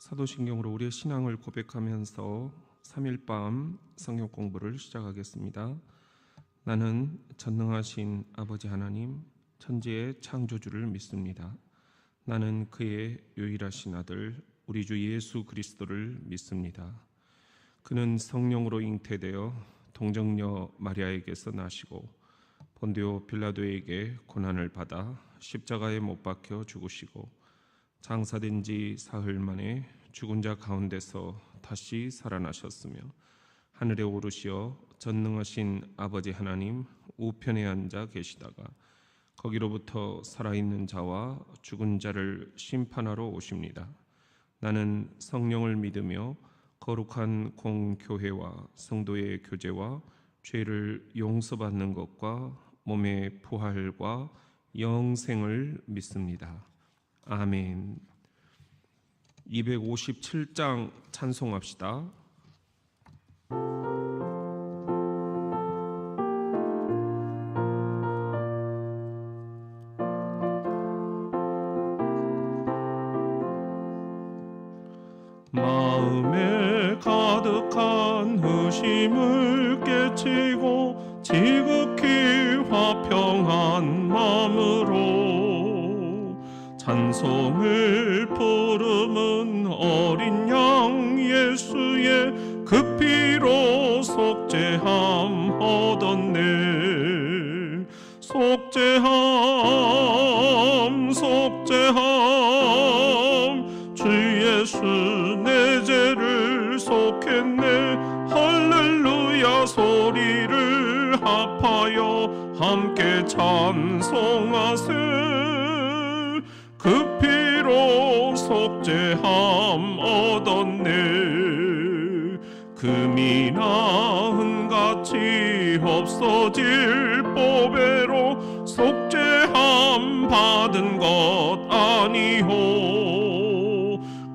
사도신경으로 우리의 신앙을 고백하면서 3일 밤 성경 공부를 시작하겠습니다. 나는 전능하신 아버지 하나님, 천지의 창조주를 믿습니다. 나는 그의 유일하신 아들 우리 주 예수 그리스도를 믿습니다. 그는 성령으로 잉태되어 동정녀 마리아에게서 나시고 본디오 빌라도에게 고난을 받아 십자가에 못 박혀 죽으시고 장사된 지 사흘 만에 죽은 자 가운데서 다시 살아나셨으며 하늘에 오르시어 전능하신 아버지 하나님 우편에 앉아 계시다가 거기로부터 살아있는 자와 죽은 자를 심판하러 오십니다. 나는 성령을 믿으며 거룩한 공교회와 성도의 교제와 죄를 용서받는 것과 몸의 부활과 영생을 믿습니다. 아멘. 257장 찬송합시다. 마음에 가득한 의심을 깨치고 지극히 화평한 마음으로 찬송을 부르는 어린 양 예수의 그 피로 속죄함 얻었네. 속죄함 주 예수 내 죄를 속했네. 할렐루야 소리를 합하여 함께 찬송하세. 그 피로 속죄함 얻었네. 금이나 은같이 없어질 보배로 속죄함 받은 것 아니오.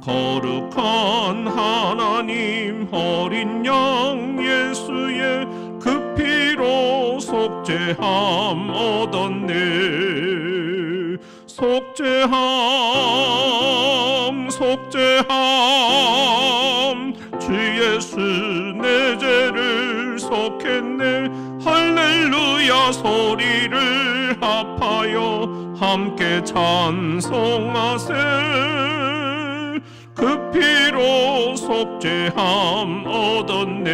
거룩한 하나님 어린 양 예수의 그 피로 속죄함 얻었네. 속죄함 주 예수 내 죄를 속했네. 할렐루야 소리를 합하여 함께 찬송하세. 그 피로 속죄함 얻었네.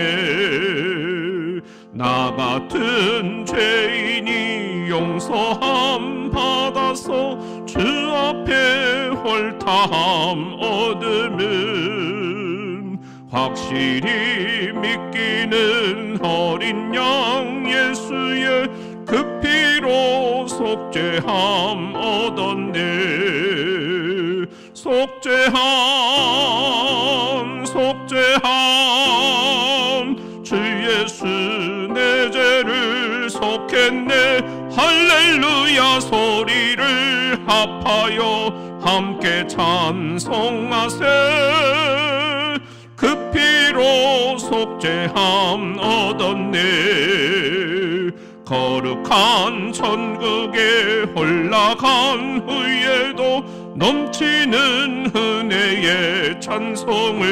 나 같은 죄인이 용서함 받아서 주 앞에 홀타함 얻으면 확실히 믿기는 어린 양 예수의 그 피로 속죄함 얻었네. 속죄함 주 예수 내 죄를 속했네. 할렐루야 소리를 합하여 함께 찬송하세. 그 피로 속죄함 얻었네. 거룩한 천국에 올라간 후에도 넘치는 은혜의 찬송을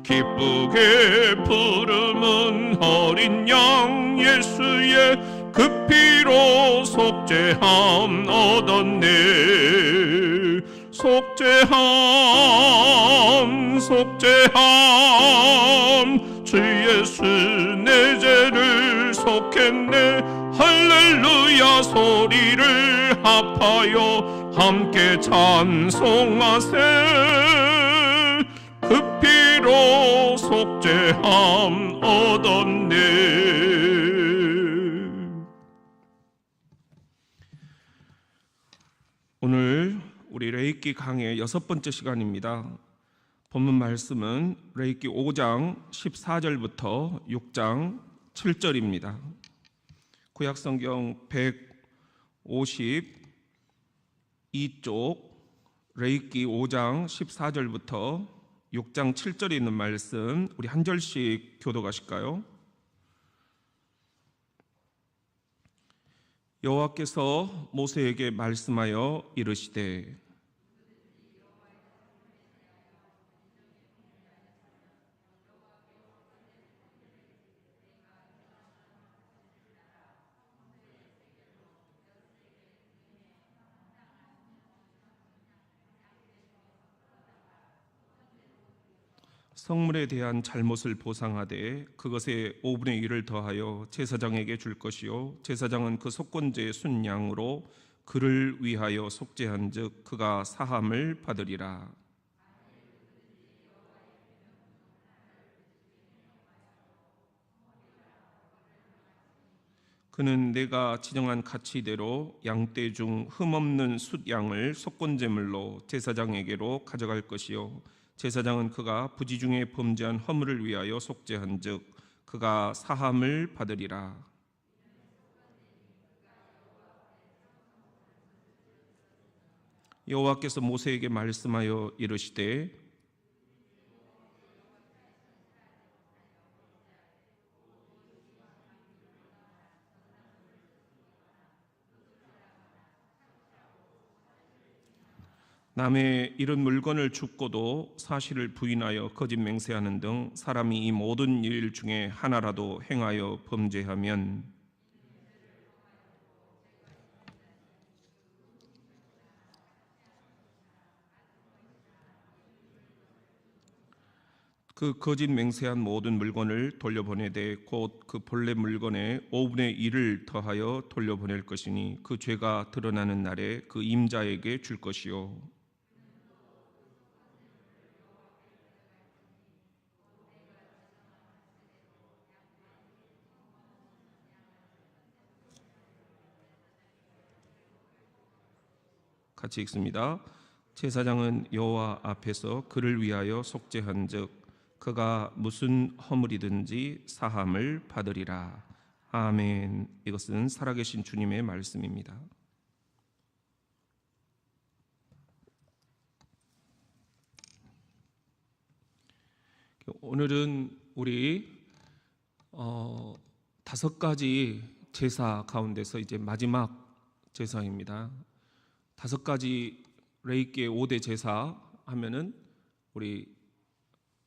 기쁘게 부르는 어린 양 예수의 그 피로 속죄함 얻었네. 속죄함 주 예수 내 죄를 속했네. 할렐루야 소리를 합하여 함께 찬송하세. 그 피로 속죄함 얻었네. 오늘 우리 레이기 강의 6번째 시간입니다. 본문 말씀은 레이기 5장 14절부터 6장 7절입니다. 구약성경 152쪽 레이기 5장 14절부터 6장 7절에 있는 말씀 우리 한 절씩 교독하실까요? 여호와께서 모세에게 말씀하여 이르시되 성물에 대한 잘못을 보상하되 그것에 5분의 1을 더하여 제사장에게 줄 것이요 제사장은 그 속건제의 순양으로 그를 위하여 속죄한즉 그가 사함을 받으리라. 그는 내가 지정한 가치대로 양떼 중 흠없는 숫양을 속건제물로 제사장에게로 가져갈 것이요 제사장은 그가 부지 중에 범죄한 허물을 위하여 속죄한즉 그가 사함을 받으리라. 여호와께서 모세에게 말씀하여 이르시되 남의 이런 물건을 줍고도 사실을 부인하여 거짓 맹세하는 등 사람이 이 모든 일 중에 하나라도 행하여 범죄하면 그 거짓 맹세한 모든 물건을 돌려보내되 곧 그 본래 물건의 5분의 1을 더하여 돌려보낼 것이니 그 죄가 드러나는 날에 그 임자에게 줄 것이요 같이 읽습니다. 제사장은 여호와 앞에서 그를 위하여 속죄한즉 그가 무슨 허물이든지 사함을 받으리라. 아멘. 이것은 살아계신 주님의 말씀입니다. 오늘은 우리 5가지 제사 가운데서 이제 마지막 제사입니다. 5가지 레위기의 5대 제사 하면은 우리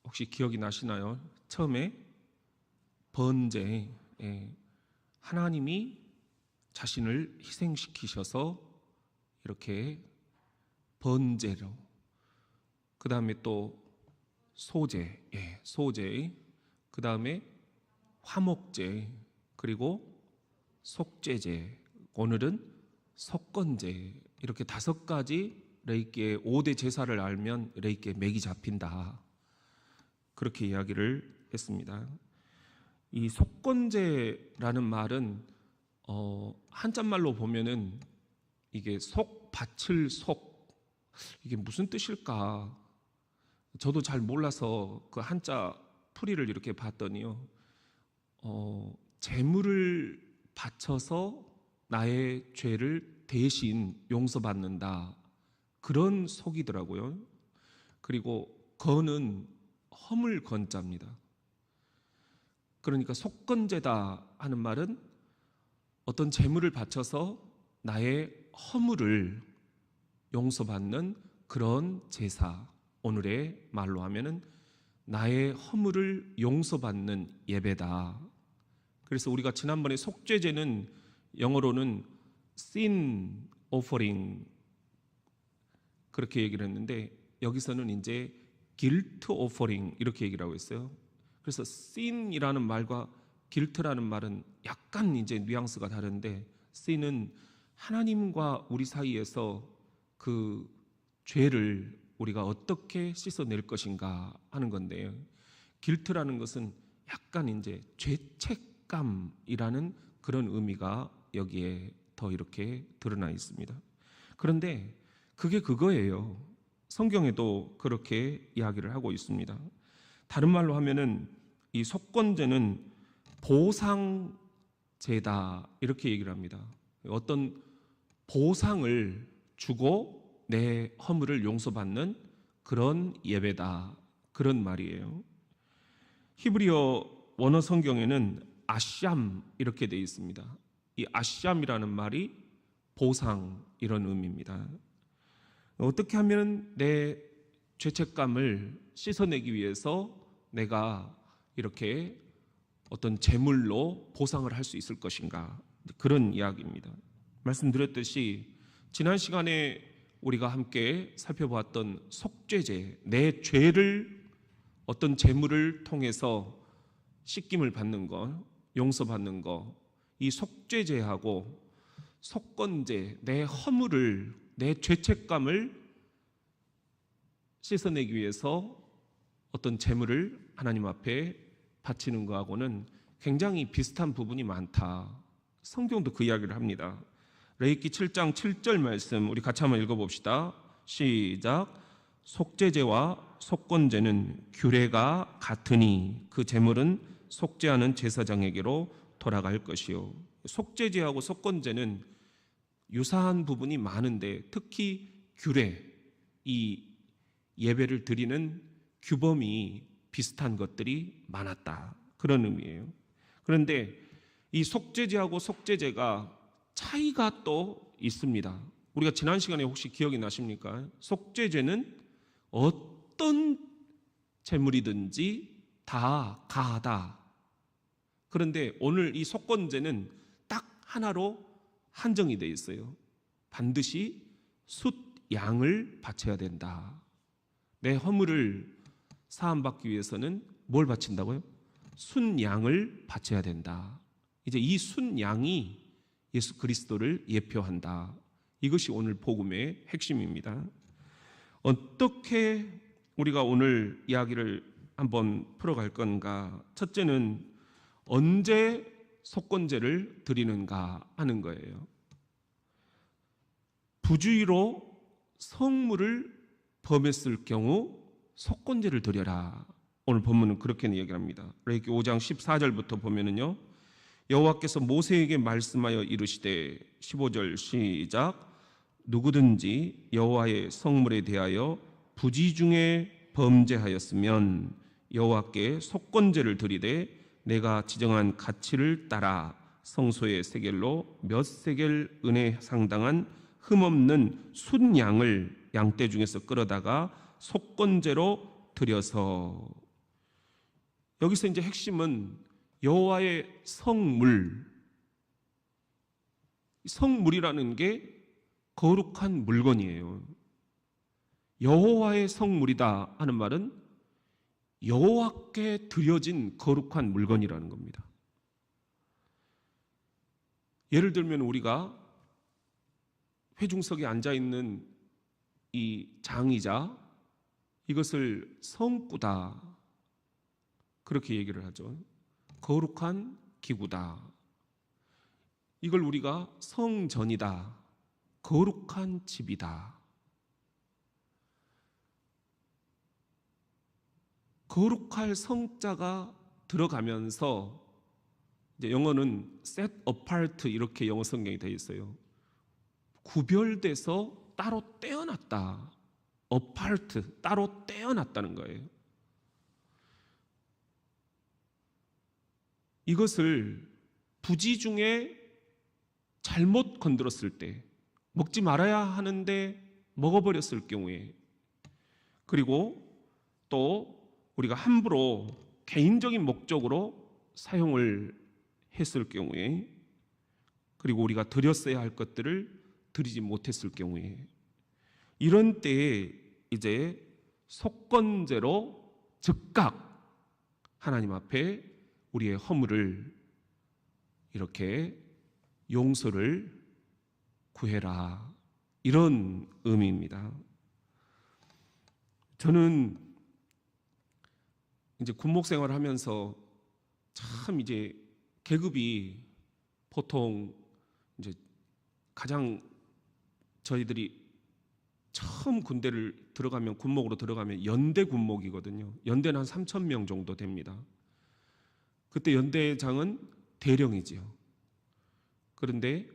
혹시 기억이 나시나요? 처음에 번제, 하나님이 자신을 희생시키셔서 이렇게 번제로, 그 다음에 또 소제, 소제, 그 다음에 화목제, 그리고 속죄제, 오늘은 속건제, 이렇게 5가지 레위기의 5대 제사를 알면 레위기의 맥이 잡힌다. 그렇게 이야기를 했습니다. 이 속건제라는 말은 한자말로 보면은 이게 속, 밭을 속, 이게 무슨 뜻일까? 저도 잘 몰라서 그 한자 풀이를 이렇게 봤더니요, 재물을 바쳐서 나의 죄를 대신 용서받는다, 그런 속이더라고요. 그리고 건은 허물 건자입니다. 그러니까 속건제다 하는 말은 어떤 재물을 바쳐서 나의 허물을 용서받는 그런 제사, 오늘의 말로 하면은 나의 허물을 용서받는 예배다. 그래서 우리가 지난번에 속죄제는 영어로는 sin offering 그렇게 얘기를 했는데 여기서는 이제 guilt offering 이렇게 얘기를 하고 있어요. 그래서 sin이라는 말과 guilt라는 말은 약간 이제 뉘앙스가 다른데, sin은 하나님과 우리 사이에서 그 죄를 우리가 어떻게 씻어낼 것인가 하는 건데요. guilt라는 것은 약간 이제 죄책감이라는 그런 의미가 여기에 더 이렇게 드러나 있습니다. 그런데 그게 그거예요. 성경에도 그렇게 이야기를 하고 있습니다. 다른 말로 하면은 이 속건제는 보상제다 이렇게 얘기를 합니다. 어떤 보상을 주고 내 허물을 용서받는 그런 예배다, 그런 말이에요. 히브리어 원어 성경에는 아샴 이렇게 되어 있습니다. 이 아샴이라는 말이 보상 이런 의미입니다. 어떻게 하면 내 죄책감을 씻어내기 위해서 내가 이렇게 어떤 제물로 보상을 할 수 있을 것인가, 그런 이야기입니다. 말씀드렸듯이 지난 시간에 우리가 함께 살펴보았던 속죄제, 내 죄를 어떤 재물을 통해서 씻김을 받는 것, 용서받는 것, 이 속죄제하고 속건제, 내 허물을, 내 죄책감을 씻어내기 위해서 어떤 재물을 하나님 앞에 바치는 것하고는 굉장히 비슷한 부분이 많다. 성경도 그 이야기를 합니다. 레위기 7장 7절 말씀 우리 같이 한번 읽어봅시다. 시작. 속죄제와 속건제는 규례가 같으니 그 제물은 속죄하는 제사장에게로 돌아갈 것이요. 속죄제하고 속건제는 유사한 부분이 많은데 특히 규례, 이 예배를 드리는 규범이 비슷한 것들이 많았다. 그런 의미예요. 그런데 이 속죄제하고 속죄제가 차이가 또 있습니다. 우리가 지난 시간에 혹시 기억이 나십니까? 속죄제는 어떤 제물이든지 다 가하다. 그런데 오늘 이 속건제는 딱 하나로 한정이 되어 있어요. 반드시 숫 양을 바쳐야 된다. 내 허물을 사함받기 위해서는 뭘 바친다고요? 순양을 바쳐야 된다. 이제 이 순양이 예수 그리스도를 예표한다. 이것이 오늘 복음의 핵심입니다. 어떻게 우리가 오늘 이야기를 한번 풀어갈 건가? 첫째는 언제 속건제를 드리는가 하는 거예요. 부주의로 성물을 범했을 경우 속건제를 드려라. 오늘 본문은 그렇게 이야기합니다. 레위기 5장 14절부터 보면은요, 여호와께서 모세에게 말씀하여 이르시되 15절 시작. 누구든지 여호와의 성물에 대하여 부지 중에 범죄하였으면 여호와께 속건제를 드리되 내가 지정한 가치를 따라 성소의 세겔로 몇 세겔 은혜 상당한 흠없는 순양을 양떼 중에서 끌어다가 속건제로 드려서, 여기서 이제 핵심은 여호와의 성물, 성물이라는 게 거룩한 물건이에요. 여호와의 성물이다 하는 말은 여호와께 드려진 거룩한 물건이라는 겁니다. 예를 들면 우리가 회중석에 앉아있는 이 장의자, 이것을 성구다 그렇게 얘기를 하죠. 거룩한 기구다. 이걸 우리가 성전이다, 거룩한 집이다. 거룩할 성자가 들어가면서 이제 영어는 set apart 이렇게 영어 성경이 되어 있어요. 구별돼서 따로 떼어놨다. apart, 따로 떼어놨다는 거예요. 이것을 부지 중에 잘못 건드렸을 때, 먹지 말아야 하는데 먹어버렸을 경우에, 그리고 또 우리가 함부로 개인적인 목적으로 사용을 했을 경우에, 그리고 우리가 드렸어야 할 것들을 드리지 못했을 경우에, 이런 때에 이제 속건제로 즉각 하나님 앞에 우리의 허물을 이렇게 용서를 구해라, 이런 의미입니다. 저는 이제 군목 생활을 하면서 참 이제 계급이 보통 이제 가장 저희들이 처음 군대를 들어가면, 군목으로 들어가면 연대 군목이거든요. 연대는 한 3,000명 정도 됩니다. 그때 연대장은 대령이지요. 그런데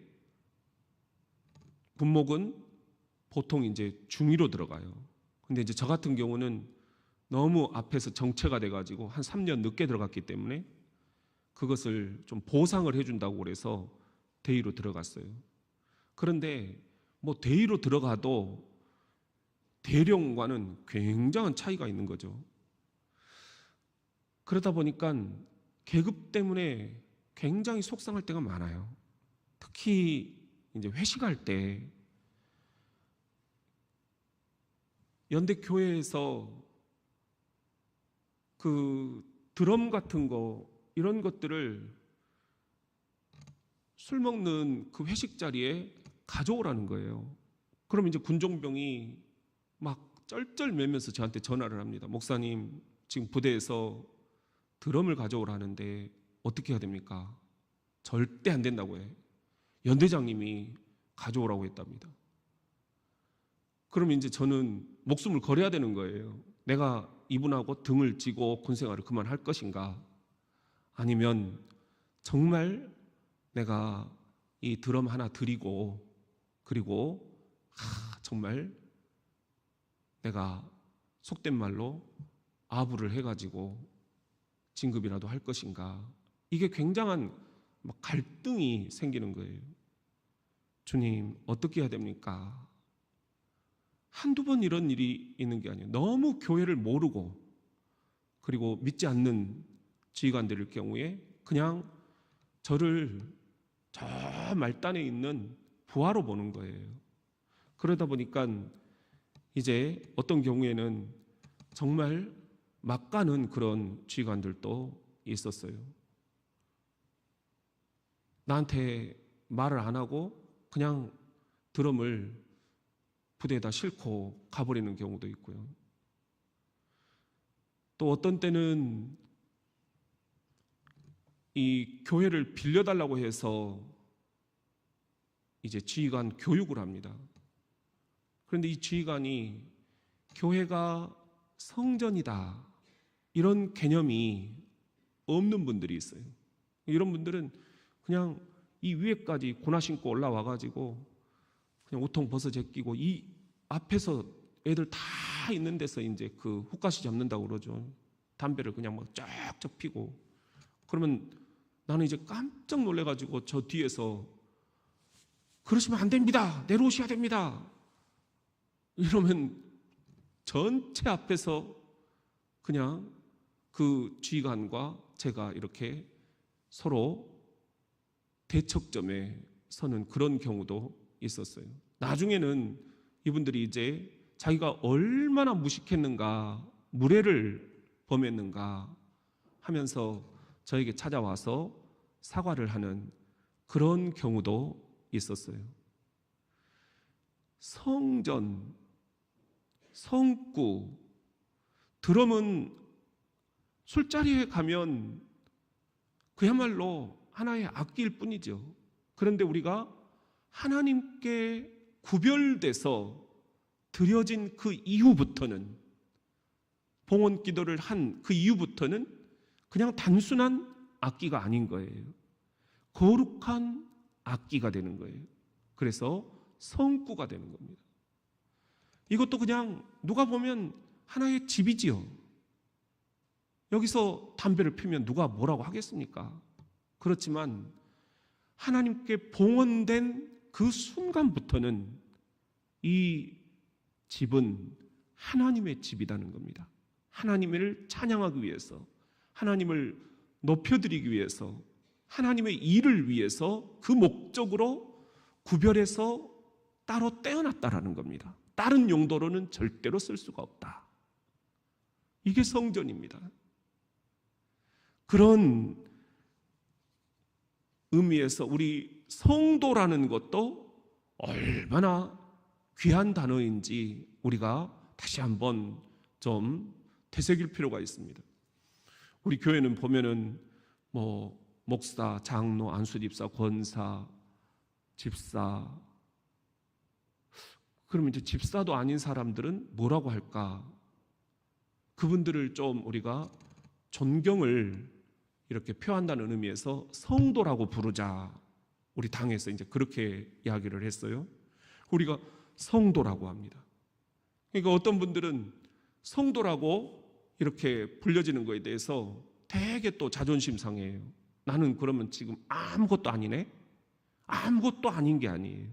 군목은 보통 이제 중위로 들어가요. 근데 이제 저 같은 경우는 너무 앞에서 정체가 돼가지고 한 3년 늦게 들어갔기 때문에 그것을 좀 보상을 해준다고 그래서 대위로 들어갔어요. 그런데 뭐 대위로 들어가도 대령과는 굉장한 차이가 있는 거죠. 그러다 보니까 계급 때문에 굉장히 속상할 때가 많아요. 특히 이제 회식할 때 연대 교회에서 그 드럼 같은 거 이런 것들을 술 먹는 그 회식 자리에 가져오라는 거예요. 그럼 이제 군종병이 막 쩔쩔매면서 저한테 전화를 합니다. 목사님, 지금 부대에서 드럼을 가져오라는데 어떻게 해야 됩니까? 절대 안 된다고 해. 연대장님이 가져오라고 했답니다. 그러면 이제 저는 목숨을 걸어야 되는 거예요. 내가 이분하고 등을 쥐고 군생활을 그만할 것인가? 아니면 정말 내가 이 드럼 하나 드리고 그리고 정말 내가 속된 말로 아부를 해가지고 진급이라도 할 것인가? 이게 굉장한 갈등이 생기는 거예요. 주님, 어떻게 해야 됩니까? 한두 번 이런 일이 있는 게 아니에요. 너무 교회를 모르고 그리고 믿지 않는 지휘관들일 경우에 그냥 저를 저 말단에 있는 부하로 보는 거예요. 그러다 보니까 이제 어떤 경우에는 정말 막 가는 그런 지휘관들도 있었어요. 나한테 말을 안 하고 그냥 드럼을 부대에다 싣고 가버리는 경우도 있고요. 또 어떤 때는 이 교회를 빌려달라고 해서 이제 지휘관 교육을 합니다. 그런데 이 지휘관이 교회가 성전이다 이런 개념이 없는 분들이 있어요. 이런 분들은 그냥 이 위에까지 고나 신고 올라와가지고 그냥 우통 벗어 제끼고 이 앞에서 애들 다 있는 데서 이제 그 훅가시 잡는다고 그러죠. 담배를 그냥 막 쫙쫙 피고. 그러면 나는 이제 깜짝 놀래가지고 저 뒤에서 그러시면 안 됩니다. 내려오셔야 됩니다. 이러면 전체 앞에서 그냥 그 지휘관과 제가 이렇게 서로 대척점에 서는 그런 경우도 있었어요. 나중에는 이분들이 이제 자기가 얼마나 무식했는가, 무례를 범했는가 하면서 저에게 찾아와서 사과를 하는 그런 경우도 있었어요. 성전, 성구, 드럼은 술자리에 가면 그야말로 하나의 악기일 뿐이죠. 그런데 우리가 하나님께 구별돼서 드려진 그 이후부터는, 봉헌 기도를 한 그 이후부터는 그냥 단순한 악기가 아닌 거예요. 거룩한 악기가 되는 거예요. 그래서 성구가 되는 겁니다. 이것도 그냥 누가 보면 하나의 집이지요. 여기서 담배를 피우면 누가 뭐라고 하겠습니까? 그렇지만 하나님께 봉헌된 그 순간부터는 이 집은 하나님의 집이라는 겁니다. 하나님을 찬양하기 위해서, 하나님을 높여드리기 위해서, 하나님의 일을 위해서 그 목적으로 구별해서 따로 떼어놨다라는 겁니다. 다른 용도로는 절대로 쓸 수가 없다. 이게 성전입니다. 그런 의미에서 우리 성도라는 것도 얼마나 귀한 단어인지 우리가 다시 한번 좀 되새길 필요가 있습니다. 우리 교회는 보면은 목사, 장로, 안수집사, 권사, 집사. 그러면 이제 집사도 아닌 사람들은 뭐라고 할까? 그분들을 좀 우리가 존경을 이렇게 표한다는 의미에서 성도라고 부르자. 우리 당에서 이제 그렇게 이야기를 했어요. 우리가 성도라고 합니다. 그러니까 어떤 분들은 성도라고 이렇게 불려지는 거에 대해서 되게 또 자존심 상해요. 나는 그러면 지금 아무것도 아니네? 아무것도 아닌 게 아니에요.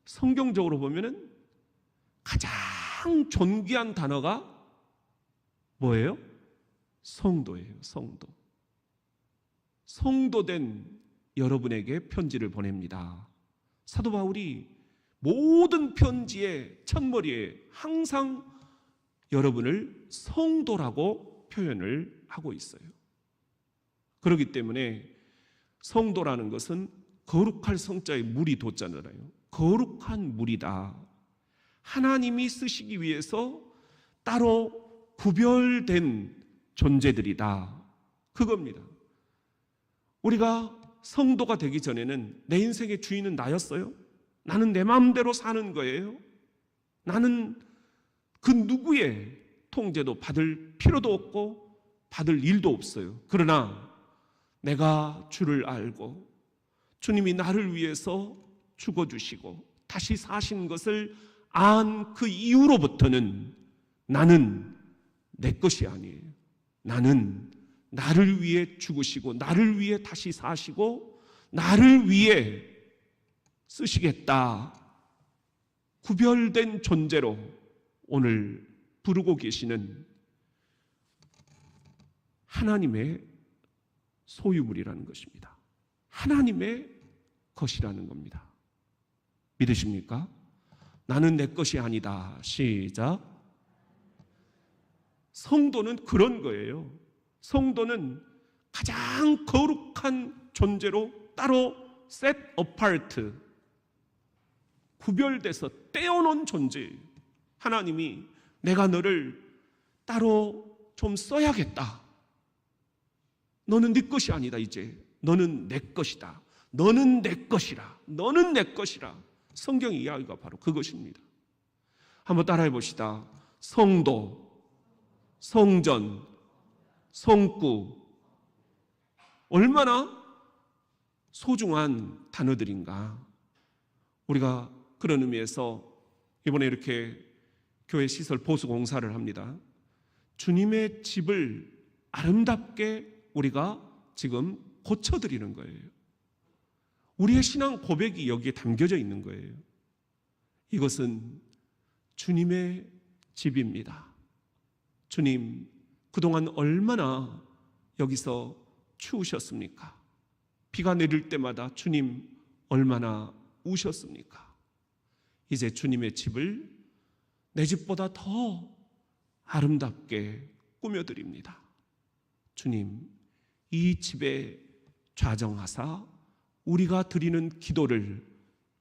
성경적으로 보면은 가장 존귀한 단어가 뭐예요? 성도예요. 성도. 성도된 여러분에게 편지를 보냅니다. 사도 바울이 모든 편지의 첫머리에 항상 여러분을 성도라고 표현을 하고 있어요. 그렇기 때문에 성도라는 것은 거룩할 성자에 물이 돋잖아요. 거룩한 물이다. 하나님이 쓰시기 위해서 따로 구별된 존재들이다. 그겁니다. 우리가 성도가 되기 전에는 내 인생의 주인은 나였어요. 나는 내 마음대로 사는 거예요. 나는 그 누구의 통제도 받을 필요도 없고 받을 일도 없어요. 그러나 내가 주를 알고 주님이 나를 위해서 죽어주시고 다시 사신 것을 안 그 이후로부터는 나는 내 것이 아니에요. 나는 나를 위해 죽으시고 나를 위해 다시 사시고 나를 위해 쓰시겠다. 구별된 존재로 오늘 부르고 계시는 하나님의 소유물이라는 것입니다. 하나님의 것이라는 겁니다. 믿으십니까? 나는 내 것이 아니다. 시작. 성도는 그런 거예요. 성도는 가장 거룩한 존재로 따로 set apart, 구별돼서 떼어놓은 존재예요. 하나님이 내가 너를 따로 좀 써야겠다. 너는 네 것이 아니다. 이제 너는 내 것이다. 너는 내 것이라. 너는 내 것이라. 성경의 이야기가 바로 그것입니다. 한번 따라해 봅시다. 성도, 성전, 성구. 얼마나 소중한 단어들인가. 우리가 그런 의미에서 이번에 이렇게 교회 시설 보수 공사를 합니다. 주님의 집을 아름답게 우리가 지금 고쳐드리는 거예요. 우리의 신앙 고백이 여기에 담겨져 있는 거예요. 이것은 주님의 집입니다. 주님, 그동안 얼마나 여기서 추우셨습니까? 비가 내릴 때마다 주님 얼마나 우셨습니까? 이제 주님의 집을 내 집보다 더 아름답게 꾸며드립니다. 주님, 이 집에 좌정하사 우리가 드리는 기도를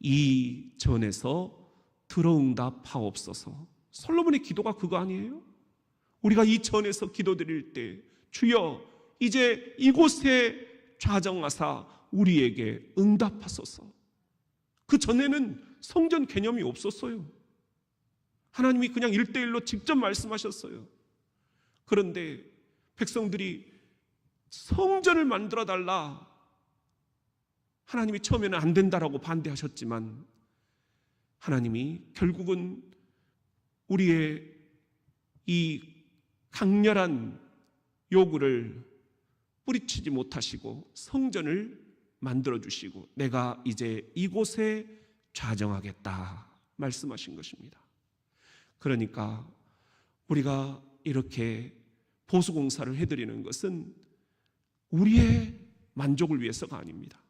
이 전에서 들어응답하옵소서. 솔로몬의 기도가 그거 아니에요? 우리가 이 전에서 기도드릴 때 주여 이제 이곳에 좌정하사 우리에게 응답하소서. 그 전에는 성전 개념이 없었어요. 하나님이 그냥 1:1로 직접 말씀하셨어요. 그런데 백성들이 성전을 만들어 달라. 하나님이 처음에는 안 된다라고 반대하셨지만 하나님이 결국은 우리의 이 강렬한 요구를 뿌리치지 못하시고 성전을 만들어 주시고 내가 이제 이곳에 좌정하겠다 말씀하신 것입니다. 그러니까 우리가 이렇게 보수공사를 해드리는 것은 우리의 만족을 위해서가 아닙니다.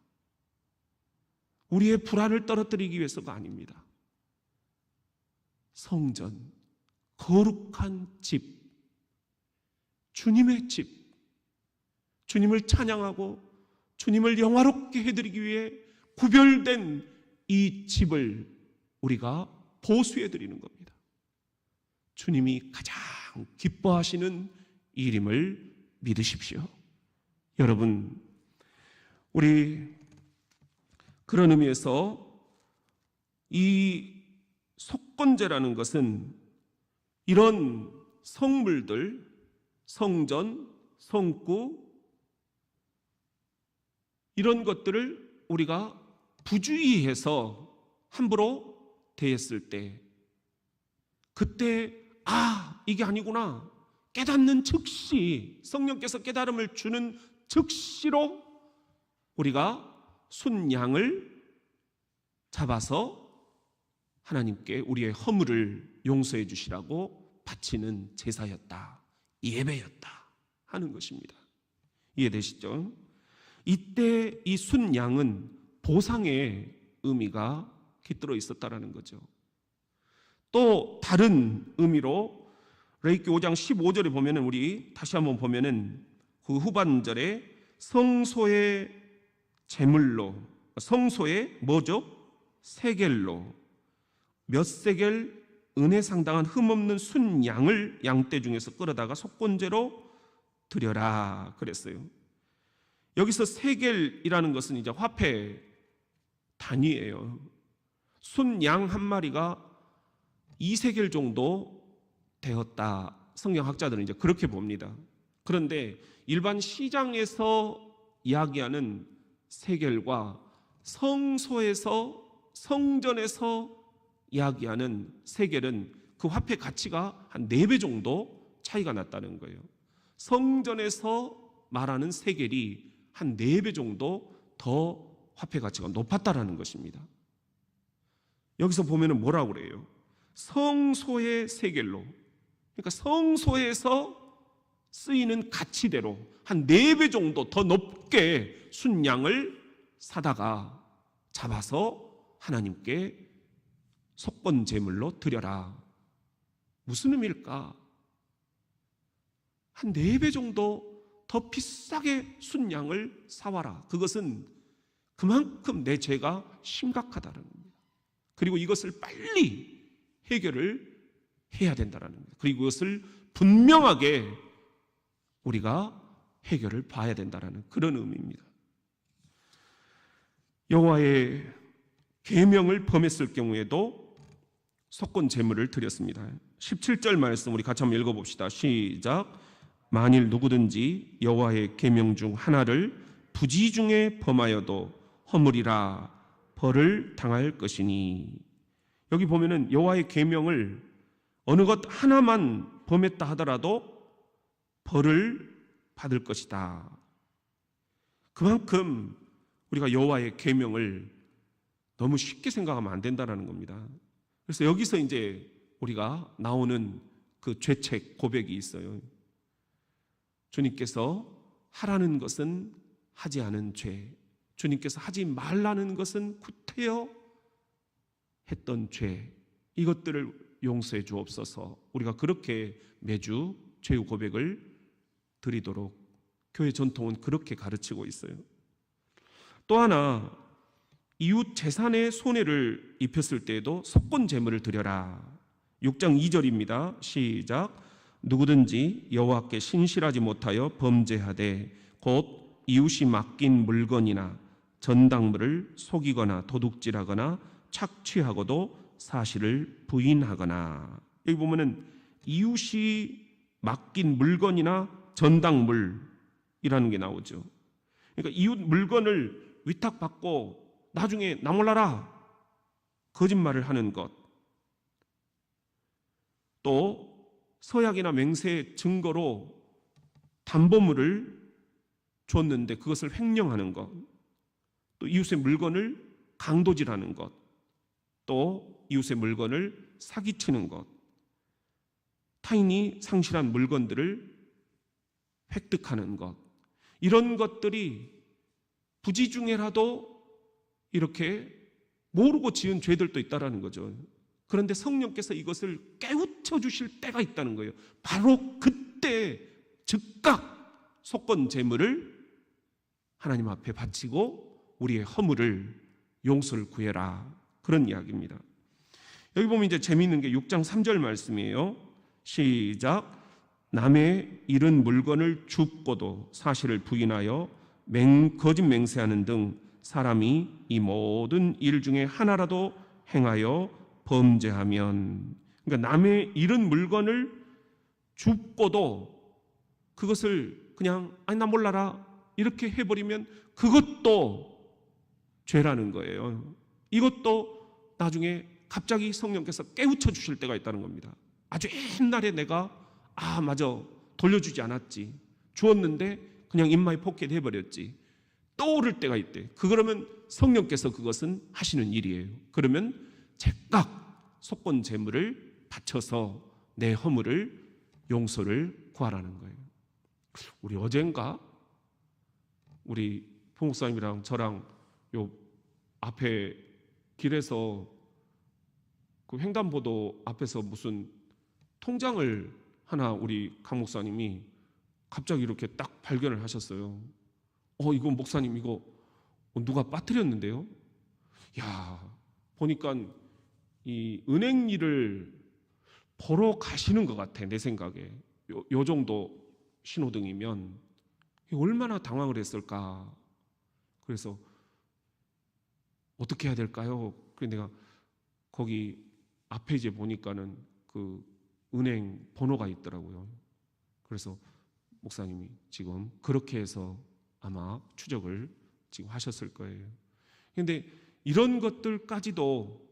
우리의 불안을 떨어뜨리기 위해서가 아닙니다. 성전, 거룩한 집, 주님의 집, 주님을 찬양하고 주님을 영화롭게 해드리기 위해 구별된 이 집을 우리가 보수해드리는 겁니다. 주님이 가장 기뻐하시는 일임을 믿으십시오. 여러분, 우리 그런 의미에서 이 속건제라는 것은 이런 성물들, 성전, 성구 이런 것들을 우리가 부주의해서 함부로 대했을 때 그때 이게 아니구나 깨닫는 즉시 성령께서 깨달음을 주는 즉시로 우리가 순양을 잡아서 하나님께 우리의 허물을 용서해 주시라고 바치는 제사였다, 예배였다 하는 것입니다. 이해되시죠? 이때 이 순양은 보상의 의미가 깃들어 있었다라는 거죠. 또 다른 의미로 레위기 5장 15절에 보면은 우리 다시 한번 보면은 그 후반절에 성소의 제물로, 성소의 뭐죠? 세겔로 몇 세겔 은혜 상당한 흠없는 순양을 양떼 중에서 끌어다가 속건제로 드려라 그랬어요. 여기서 세겔이라는 것은 이제 화폐 단위예요. 순양 한 마리가 2세겔 정도 되었다. 성경학자들은 이제 그렇게 봅니다. 그런데 일반 시장에서 이야기하는 세겔과 성소에서, 성전에서 이야기하는 세겔은 그 화폐 가치가 한 4배 정도 차이가 났다는 거예요. 성전에서 말하는 세겔이 한 4배 정도 더 화폐 가치가 높았다라는 것입니다. 여기서 보면은 뭐라고 그래요? 성소의 세겔로, 그러니까 성소에서 쓰이는 가치대로 한 4배 정도 더 높게 순양을 사다가 잡아서 하나님께 속건 제물로 드려라. 무슨 의미일까? 한 4배 정도 더 비싸게 순양을 사와라. 그것은 그만큼 내 죄가 심각하다는 겁니다. 그리고 이것을 빨리 해결을 해야 된다는 겁니다. 그리고 이것을 분명하게 우리가 해결을 봐야 된다는 그런 의미입니다. 여호와의 계명을 범했을 경우에도 속건 제물을 드렸습니다. 17절 말씀 우리 같이 한번 읽어봅시다. 시작. 만일 누구든지 여호와의 계명 중 하나를 부지 중에 범하여도 허물이라 벌을 당할 것이니. 여기 보면은 여호와의 계명을 어느 것 하나만 범했다 하더라도 벌을 받을 것이다. 그만큼 우리가 여호와의 계명을 너무 쉽게 생각하면 안 된다는 겁니다. 그래서 여기서 이제 우리가 나오는 그 죄책 고백이 있어요. 주님께서 하라는 것은 하지 않은 죄, 주님께서 하지 말라는 것은 구태여 했던 죄, 이것들을 용서해 주옵소서. 우리가 그렇게 매주 죄의 고백을 드리도록 교회 전통은 그렇게 가르치고 있어요. 또 하나, 이웃 재산에 손해를 입혔을 때에도 속건 제물을 드려라. 6장 2절입니다. 시작. 누구든지 여호와께 신실하지 못하여 범죄하되 곧 이웃이 맡긴 물건이나 전당물을 속이거나 도둑질하거나 착취하고도 사실을 부인하거나. 여기 보면은 이웃이 맡긴 물건이나 전당물이라는 게 나오죠. 그러니까 이웃 물건을 위탁받고 나중에 나 몰라라 거짓말을 하는 것, 또 서약이나 맹세 증거로 담보물을 줬는데 그것을 횡령하는 것, 또 이웃의 물건을 강도질하는 것, 또 이웃의 물건을 사기치는 것, 타인이 상실한 물건들을 획득하는 것, 이런 것들이 부지 중에라도 이렇게 모르고 지은 죄들도 있다라는 거죠. 그런데 성령께서 이것을 깨우쳐 주실 때가 있다는 거예요. 바로 그때 즉각 속건 제물을 하나님 앞에 바치고 우리의 허물을 용서를 구해라, 그런 이야기입니다. 여기 보면 이제 재미있는 게 6장 3절 말씀이에요. 시작. 남의 잃은 물건을 줍고도 사실을 부인하여 거짓 맹세하는 등 사람이 이 모든 일 중에 하나라도 행하여 범죄하면, 그러니까 남의 잃은 물건을 줍고도 그것을 그냥 아니 나 몰라라 이렇게 해버리면 그것도 죄라는 거예요. 이것도 나중에 갑자기 성령께서 깨우쳐 주실 때가 있다는 겁니다. 아주 옛날에 내가 맞아 돌려주지 않았지, 주었는데 그냥 인마이 포켓 해버렸지, 떠오를 때가 있대. 그러면 성령께서 그것은 하시는 일이에요. 그러면 즉각 속건 제물을 바쳐서 내 허물을 용서를 구하라는 거예요. 우리 어젠가 우리 부목사님이랑 저랑 요 앞에 길에서 그 횡단보도 앞에서 무슨 통장을 하나 우리 강 목사님이 갑자기 이렇게 딱 발견을 하셨어요. 이거 목사님 이거 누가 빠뜨렸는데요? 야, 보니까 이 은행 일을 보러 가시는 것 같아, 내 생각에. 요 정도 신호등이면 얼마나 당황을 했을까. 그래서 어떻게 해야 될까요? 그래서 내가 거기 앞에 이제 보니까는 그 은행 번호가 있더라고요. 그래서 목사님이 지금 그렇게 해서 아마 추적을 지금 하셨을 거예요. 그런데 이런 것들까지도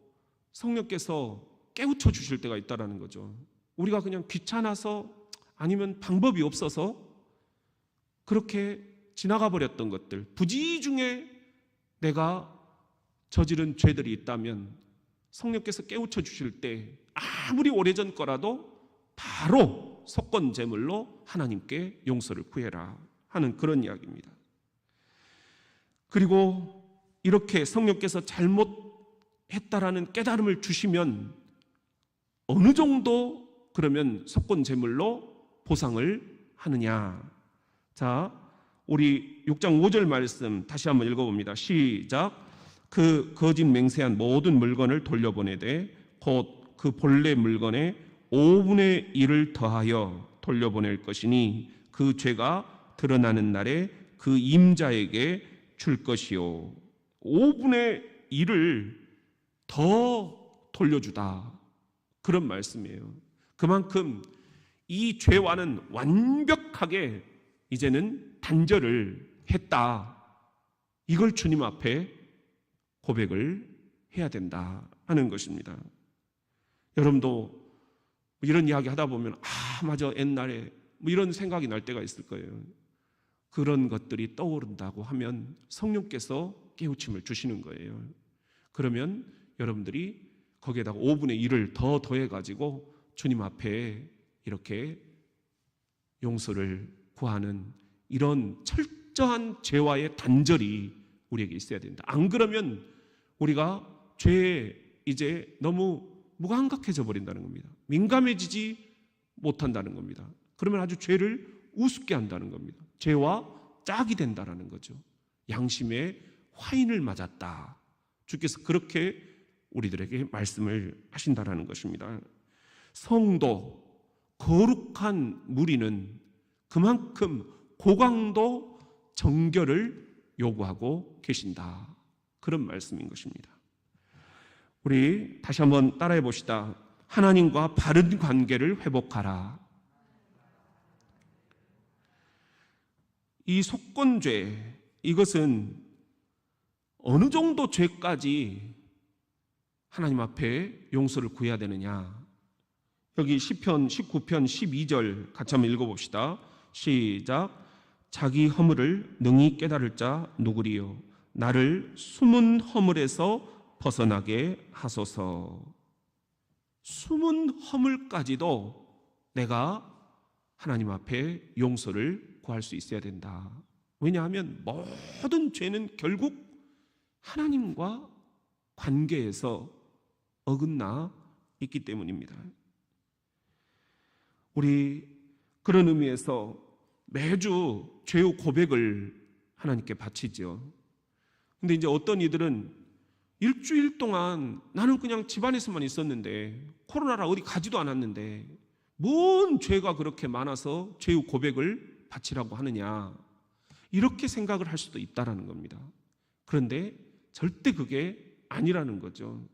성령께서 깨우쳐 주실 때가 있다라는 거죠. 우리가 그냥 귀찮아서 아니면 방법이 없어서 그렇게 지나가 버렸던 것들, 부지 중에 내가 저지른 죄들이 있다면 성령께서 깨우쳐 주실 때 아무리 오래전 거라도 바로 속건제물로 하나님께 용서를 구해라 하는 그런 이야기입니다. 그리고 이렇게 성령께서 잘못했다라는 깨달음을 주시면 어느 정도 그러면 속건제물로 보상을 하느냐. 자, 우리 6장 5절 말씀 다시 한번 읽어봅니다. 시작. 그 거짓 맹세한 모든 물건을 돌려보내되 곧 그 본래 물건의 5분의 1을 더하여 돌려보낼 것이니 그 죄가 드러나는 날에 그 임자에게 줄 것이요. 5분의 1을 더 돌려주다. 그런 말씀이에요. 그만큼 이 죄와는 완벽하게 이제는 단절을 했다. 이걸 주님 앞에 고백을 해야 된다 하는 것입니다. 여러분도 이런 이야기 하다 보면 맞아 옛날에 이런 생각이 날 때가 있을 거예요. 그런 것들이 떠오른다고 하면 성령께서 깨우침을 주시는 거예요. 그러면 여러분들이 거기에다가 5분의 1을 더 더해가지고 주님 앞에 이렇게 용서를 구하는 이런 철저한 죄와의 단절이 우리에게 있어야 된다. 안 그러면 우리가 죄에 이제 너무 무감각해져 버린다는 겁니다. 민감해지지 못한다는 겁니다. 그러면 아주 죄를 우습게 한다는 겁니다. 죄와 짝이 된다는 거죠. 양심에 화인을 맞았다. 주께서 그렇게 우리들에게 말씀을 하신다는 것입니다. 성도, 거룩한 무리는 그만큼 고강도 정결을 요구하고 계신다. 그런 말씀인 것입니다. 우리 다시 한번 따라해 봅시다. 하나님과 바른 관계를 회복하라. 이 속건죄, 이것은 어느 정도 죄까지 하나님 앞에 용서를 구해야 되느냐. 여기 시편 19편 12절 같이 한번 읽어봅시다. 시작. 자기 허물을 능히 깨달을 자 누구리요? 나를 숨은 허물에서 벗어나게 하소서. 숨은 허물까지도 내가 하나님 앞에 용서를 구할 수 있어야 된다. 왜냐하면 모든 죄는 결국 하나님과 관계에서 어긋나 있기 때문입니다. 우리 그런 의미에서 매주 죄의 고백을 하나님께 바치죠. 근데 이제 어떤 이들은 일주일 동안 나는 그냥 집안에서만 있었는데 코로나라 어디 가지도 않았는데 뭔 죄가 그렇게 많아서 죄의 고백을 바치라고 하느냐, 이렇게 생각을 할 수도 있다라는 겁니다. 그런데 절대 그게 아니라는 거죠.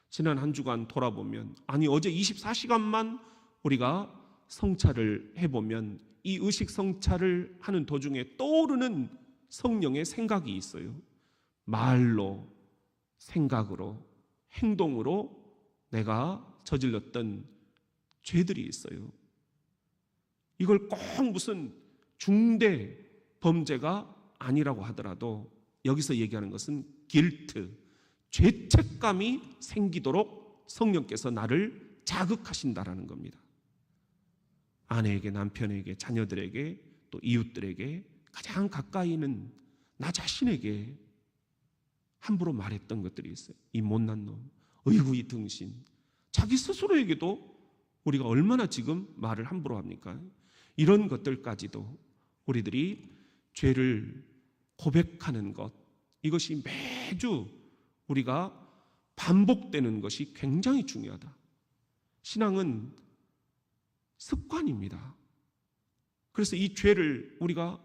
지난 한 주간 돌아보면 어제 24시간만 우리가 성찰을 해보면 이 의식 성찰을 하는 도중에 떠오르는 성령의 생각이 있어요. 말로, 생각으로, 행동으로 내가 저질렀던 죄들이 있어요. 이걸 꼭 무슨 중대 범죄가 아니라고 하더라도 여기서 얘기하는 것은 길트, 죄책감이 생기도록 성령께서 나를 자극하신다라는 겁니다. 아내에게, 남편에게, 자녀들에게, 또 이웃들에게, 가장 가까이 있는 나 자신에게 함부로 말했던 것들이 있어요. 이 못난 놈, 어이구 이 등신. 자기 스스로에게도 우리가 얼마나 지금 말을 함부로 합니까? 이런 것들까지도 우리들이 죄를 고백하는 것, 이것이 매주 우리가 반복되는 것이 굉장히 중요하다. 신앙은 습관입니다. 그래서 이 죄를 우리가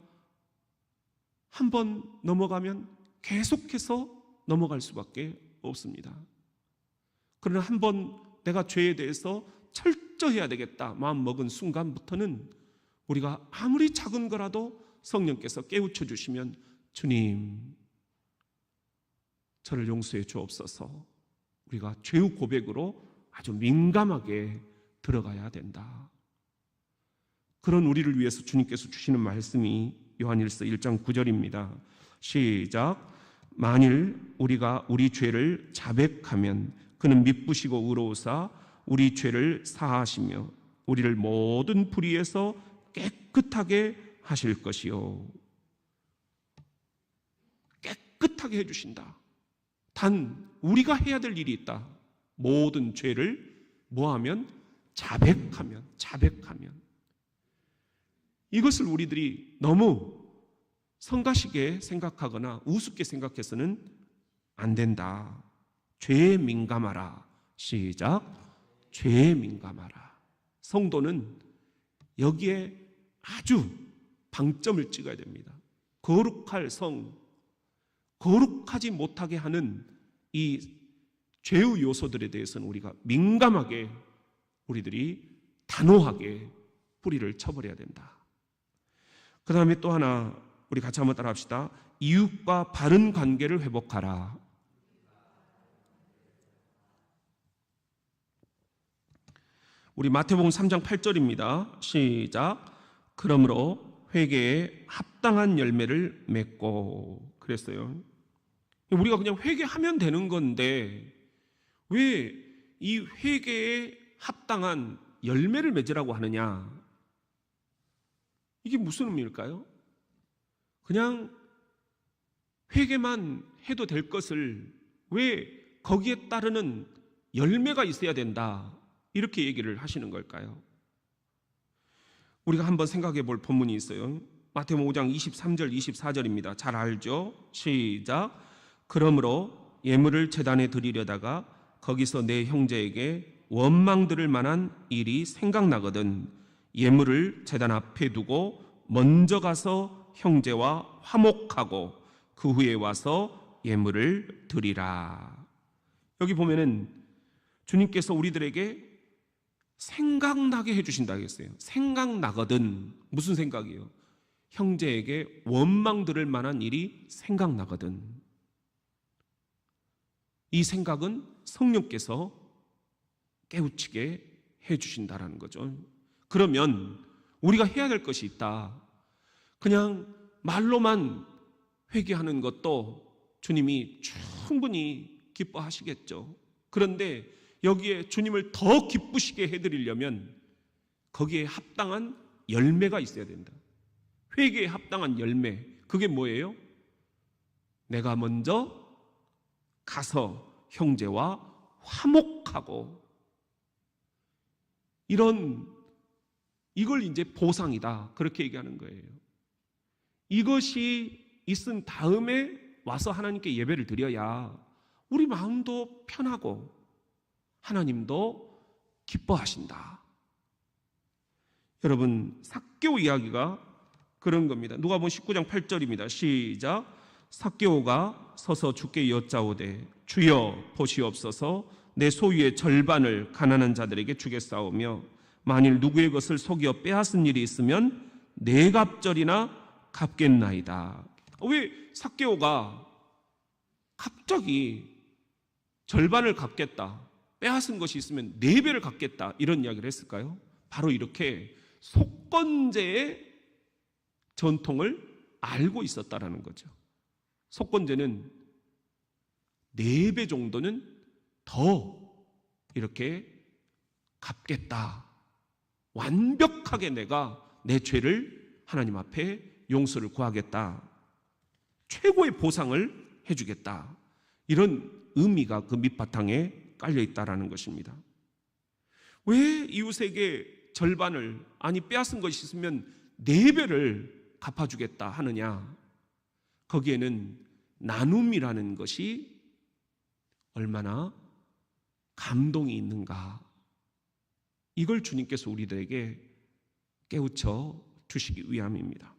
한번 넘어가면 계속해서 넘어갈 수밖에 없습니다. 그러나 한번 내가 죄에 대해서 철저해야 되겠다 마음 먹은 순간부터는 우리가 아무리 작은 거라도 성령께서 깨우쳐 주시면 주님, 저를 용서해 주옵소서, 우리가 죄의 고백으로 아주 민감하게 들어가야 된다. 그런 우리를 위해서 주님께서 주시는 말씀이 요한일서 1장 9절입니다. 시작. 만일 우리가 우리 죄를 자백하면 그는 미쁘시고 의로우사 우리 죄를 사하시며 우리를 모든 불의에서 깨끗하게 하실 것이요. 깨끗하게 해주신다. 단 우리가 해야 될 일이 있다. 모든 죄를 뭐하면? 자백하면. 이것을 우리들이 너무 성가시게 생각하거나 우습게 생각해서는 안 된다. 죄에 민감하라. 시작. 죄에 민감하라. 성도는 여기에 아주 방점을 찍어야 됩니다. 거룩할 성, 거룩하지 못하게 하는 이 죄의 요소들에 대해서는 우리가 민감하게, 우리들이 단호하게 뿌리를 쳐버려야 된다. 그 다음에 또 하나 우리 같이 한번 따라 합시다. 이웃과 바른 관계를 회복하라. 우리 마태복음 3장 8절입니다. 시작. 그러므로 회개에 합당한 열매를 맺고. 그랬어요. 우리가 그냥 회개하면 되는 건데 왜 이 회개에 합당한 열매를 맺으라고 하느냐? 이게 무슨 의미일까요? 그냥 회개만 해도 될 것을 왜 거기에 따르는 열매가 있어야 된다, 이렇게 얘기를 하시는 걸까요? 우리가 한번 생각해 볼 본문이 있어요. 마태복음 5장 23절 24절입니다. 잘 알죠? 시작. 그러므로 예물을 제단에 드리려다가 거기서 내 형제에게 원망 들을 만한 일이 생각나거든 예물을 제단 앞에 두고 먼저 가서 형제와 화목하고 그 후에 와서 예물을 드리라. 여기 보면은 주님께서 우리들에게 생각나게 해주신다 했어요. 생각나거든. 무슨 생각이요? 형제에게 원망 들을 만한 일이 생각나거든. 이 생각은 성령께서 깨우치게 해주신다라는 거죠. 그러면 우리가 해야 될 것이 있다. 그냥 말로만 회개하는 것도 주님이 충분히 기뻐하시겠죠. 그런데 여기에 주님을 더 기쁘시게 해드리려면 거기에 합당한 열매가 있어야 된다. 회개에 합당한 열매, 그게 뭐예요? 내가 먼저 가서 형제와 화목하고, 이걸 이제 보상이다, 그렇게 얘기하는 거예요. 이것이 있은 다음에 와서 하나님께 예배를 드려야 우리 마음도 편하고 하나님도 기뻐하신다. 여러분, 삭개오 이야기가 그런 겁니다. 누가복음 19장 8절입니다. 시작. 삭개오가 서서 주께 여짜오되 주여 보시옵소서 내 소유의 절반을 가난한 자들에게 주겠사오며 만일 누구의 것을 속여 빼앗은 일이 있으면 네 갑절이나 갚겠나이다. 왜 삭개오가 갑자기 절반을 갚겠다, 빼앗은 것이 있으면 네 배를 갚겠다, 이런 이야기를 했을까요? 바로 이렇게 속건제의 전통을 알고 있었다라는 거죠. 속건제는 4배 정도는 더 이렇게 갚겠다. 완벽하게 내가 내 죄를 하나님 앞에 용서를 구하겠다. 최고의 보상을 해주겠다. 이런 의미가 그 밑바탕에 깔려 있다라는 것입니다. 왜 이웃에게 절반을, 아니 빼앗은 것이 있으면 4배를 갚아주겠다 하느냐? 거기에는 나눔이라는 것이 얼마나 감동이 있는가, 이걸 주님께서 우리들에게 깨우쳐 주시기 위함입니다.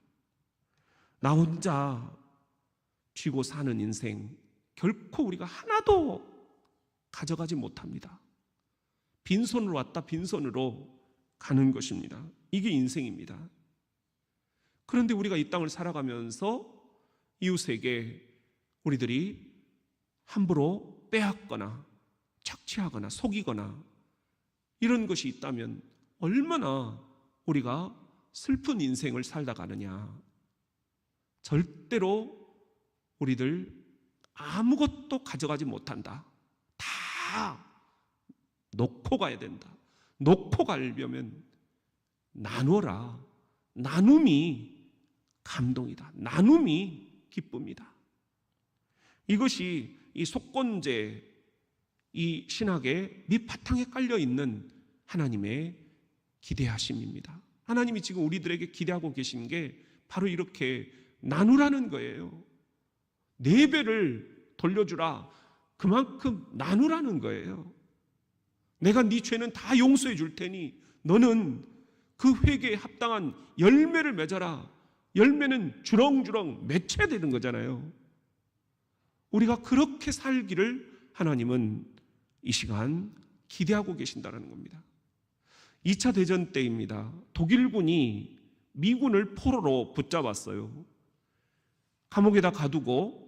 나 혼자 쥐고 사는 인생 결코 우리가 하나도 가져가지 못합니다. 빈손으로 왔다 빈손으로 가는 것입니다. 이게 인생입니다. 그런데 우리가 이 땅을 살아가면서 이웃에게 우리들이 함부로 빼앗거나 착취하거나 속이거나 이런 것이 있다면 얼마나 우리가 슬픈 인생을 살다 가느냐. 절대로 우리들 아무것도 가져가지 못한다. 다 놓고 가야 된다. 놓고 가려면 나누어라. 나눔이 감동이다. 나눔이 기쁨이다. 이것이 이 속건제, 이 신학의 밑바탕에 깔려있는 하나님의 기대하심입니다. 하나님이 지금 우리들에게 기대하고 계신 게 바로 이렇게 나누라는 거예요. 4배를 돌려주라. 그만큼 나누라는 거예요. 내가 네 죄는 다 용서해 줄 테니 너는 그 회개에 합당한 열매를 맺어라. 열매는 주렁주렁 맺혀야 되는 거잖아요. 우리가 그렇게 살기를 하나님은 이 시간 기대하고 계신다는 겁니다. 2차 대전 때입니다. 독일군이 미군을 포로로 붙잡았어요. 감옥에다 가두고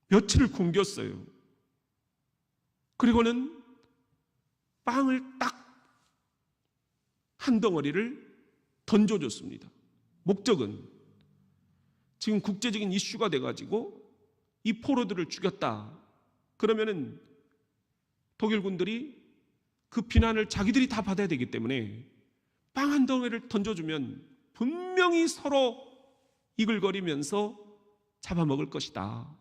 며칠을 굶겼어요. 그리고는 빵을 딱 한 덩어리를 던져줬습니다. 목적은 지금 국제적인 이슈가 돼가지고 이 포로들을 죽였다. 그러면은 독일군들이 그 비난을 자기들이 다 받아야 되기 때문에 빵 한 덩어리를 던져주면 분명히 서로 이글거리면서 잡아먹을 것이다.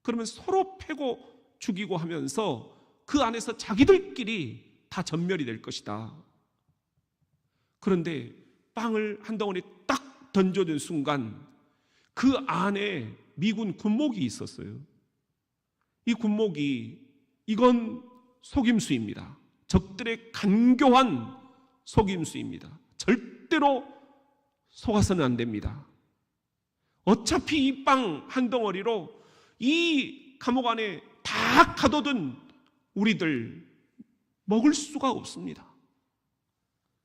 그러면 서로 패고 죽이고 하면서 그 안에서 자기들끼리 다 전멸이 될 것이다. 그런데 빵을 한 덩어리 딱 던져준 순간 그 안에 미군 군목이 있었어요. 이 군목이 이건 속임수입니다. 적들의 간교한 속임수입니다. 절대로 속아서는 안 됩니다. 어차피 이 빵 한 덩어리로 이 감옥 안에 다 가둬둔 우리들 먹을 수가 없습니다.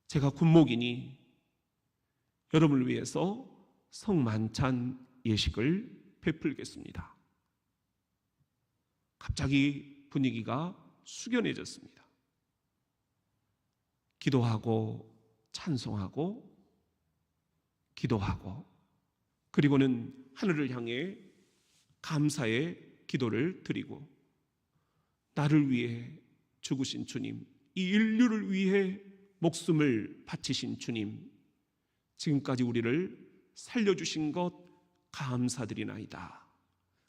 제가 군목이니 여러분을 위해서 성만찬 예식을 베풀겠습니다. 갑자기 분위기가 숙연해졌습니다. 기도하고 찬송하고 기도하고 그리고는 하늘을 향해 감사의 기도를 드리고 나를 위해 죽으신 주님, 이 인류를 위해 목숨을 바치신 주님, 지금까지 우리를 살려주신 것 감사드리나이다.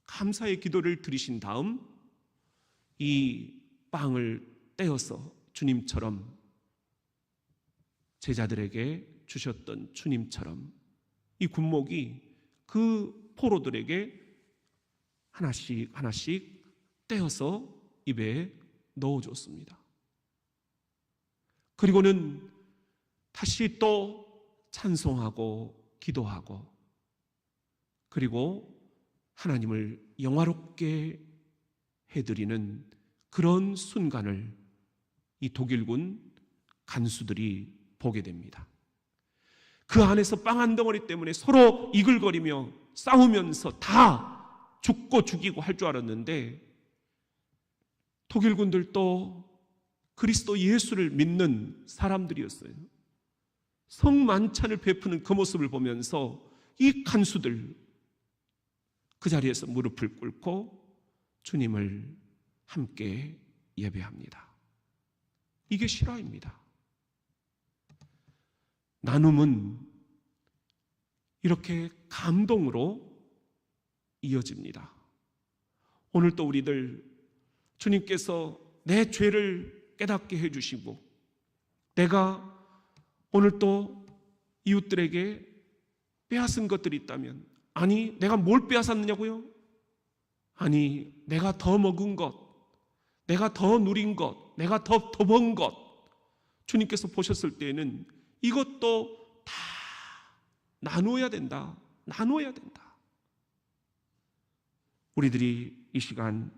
감사의 기도를 드리신 다음 이 빵을 떼어서 주님처럼 제자들에게 주셨던 주님처럼 이 군목이 그 포로들에게 하나씩 하나씩 떼어서 입에 넣어줬습니다. 그리고는 다시 또 찬송하고 기도하고 그리고 하나님을 영화롭게 해드리는 그런 순간을 이 독일군 간수들이 보게 됩니다. 그 안에서 빵 한 덩어리 때문에 서로 이글거리며 싸우면서 다 죽고 죽이고 할 줄 알았는데 독일군들도 그리스도 예수를 믿는 사람들이었어요. 성만찬을 베푸는 그 모습을 보면서 이 간수들 그 자리에서 무릎을 꿇고 주님을 함께 예배합니다. 이게 실화입니다. 나눔은 이렇게 감동으로 이어집니다. 오늘 또 우리들 주님께서 내 죄를 깨닫게 해주시고 내가 오늘 또 이웃들에게 빼앗은 것들이 있다면, 아니 내가 뭘 빼앗았느냐고요? 아니 내가 더 먹은 것, 내가 더 누린 것, 내가 더 번 것, 주님께서 보셨을 때에는 이것도 다 나누어야 된다. 나누어야 된다. 우리들이 이 시간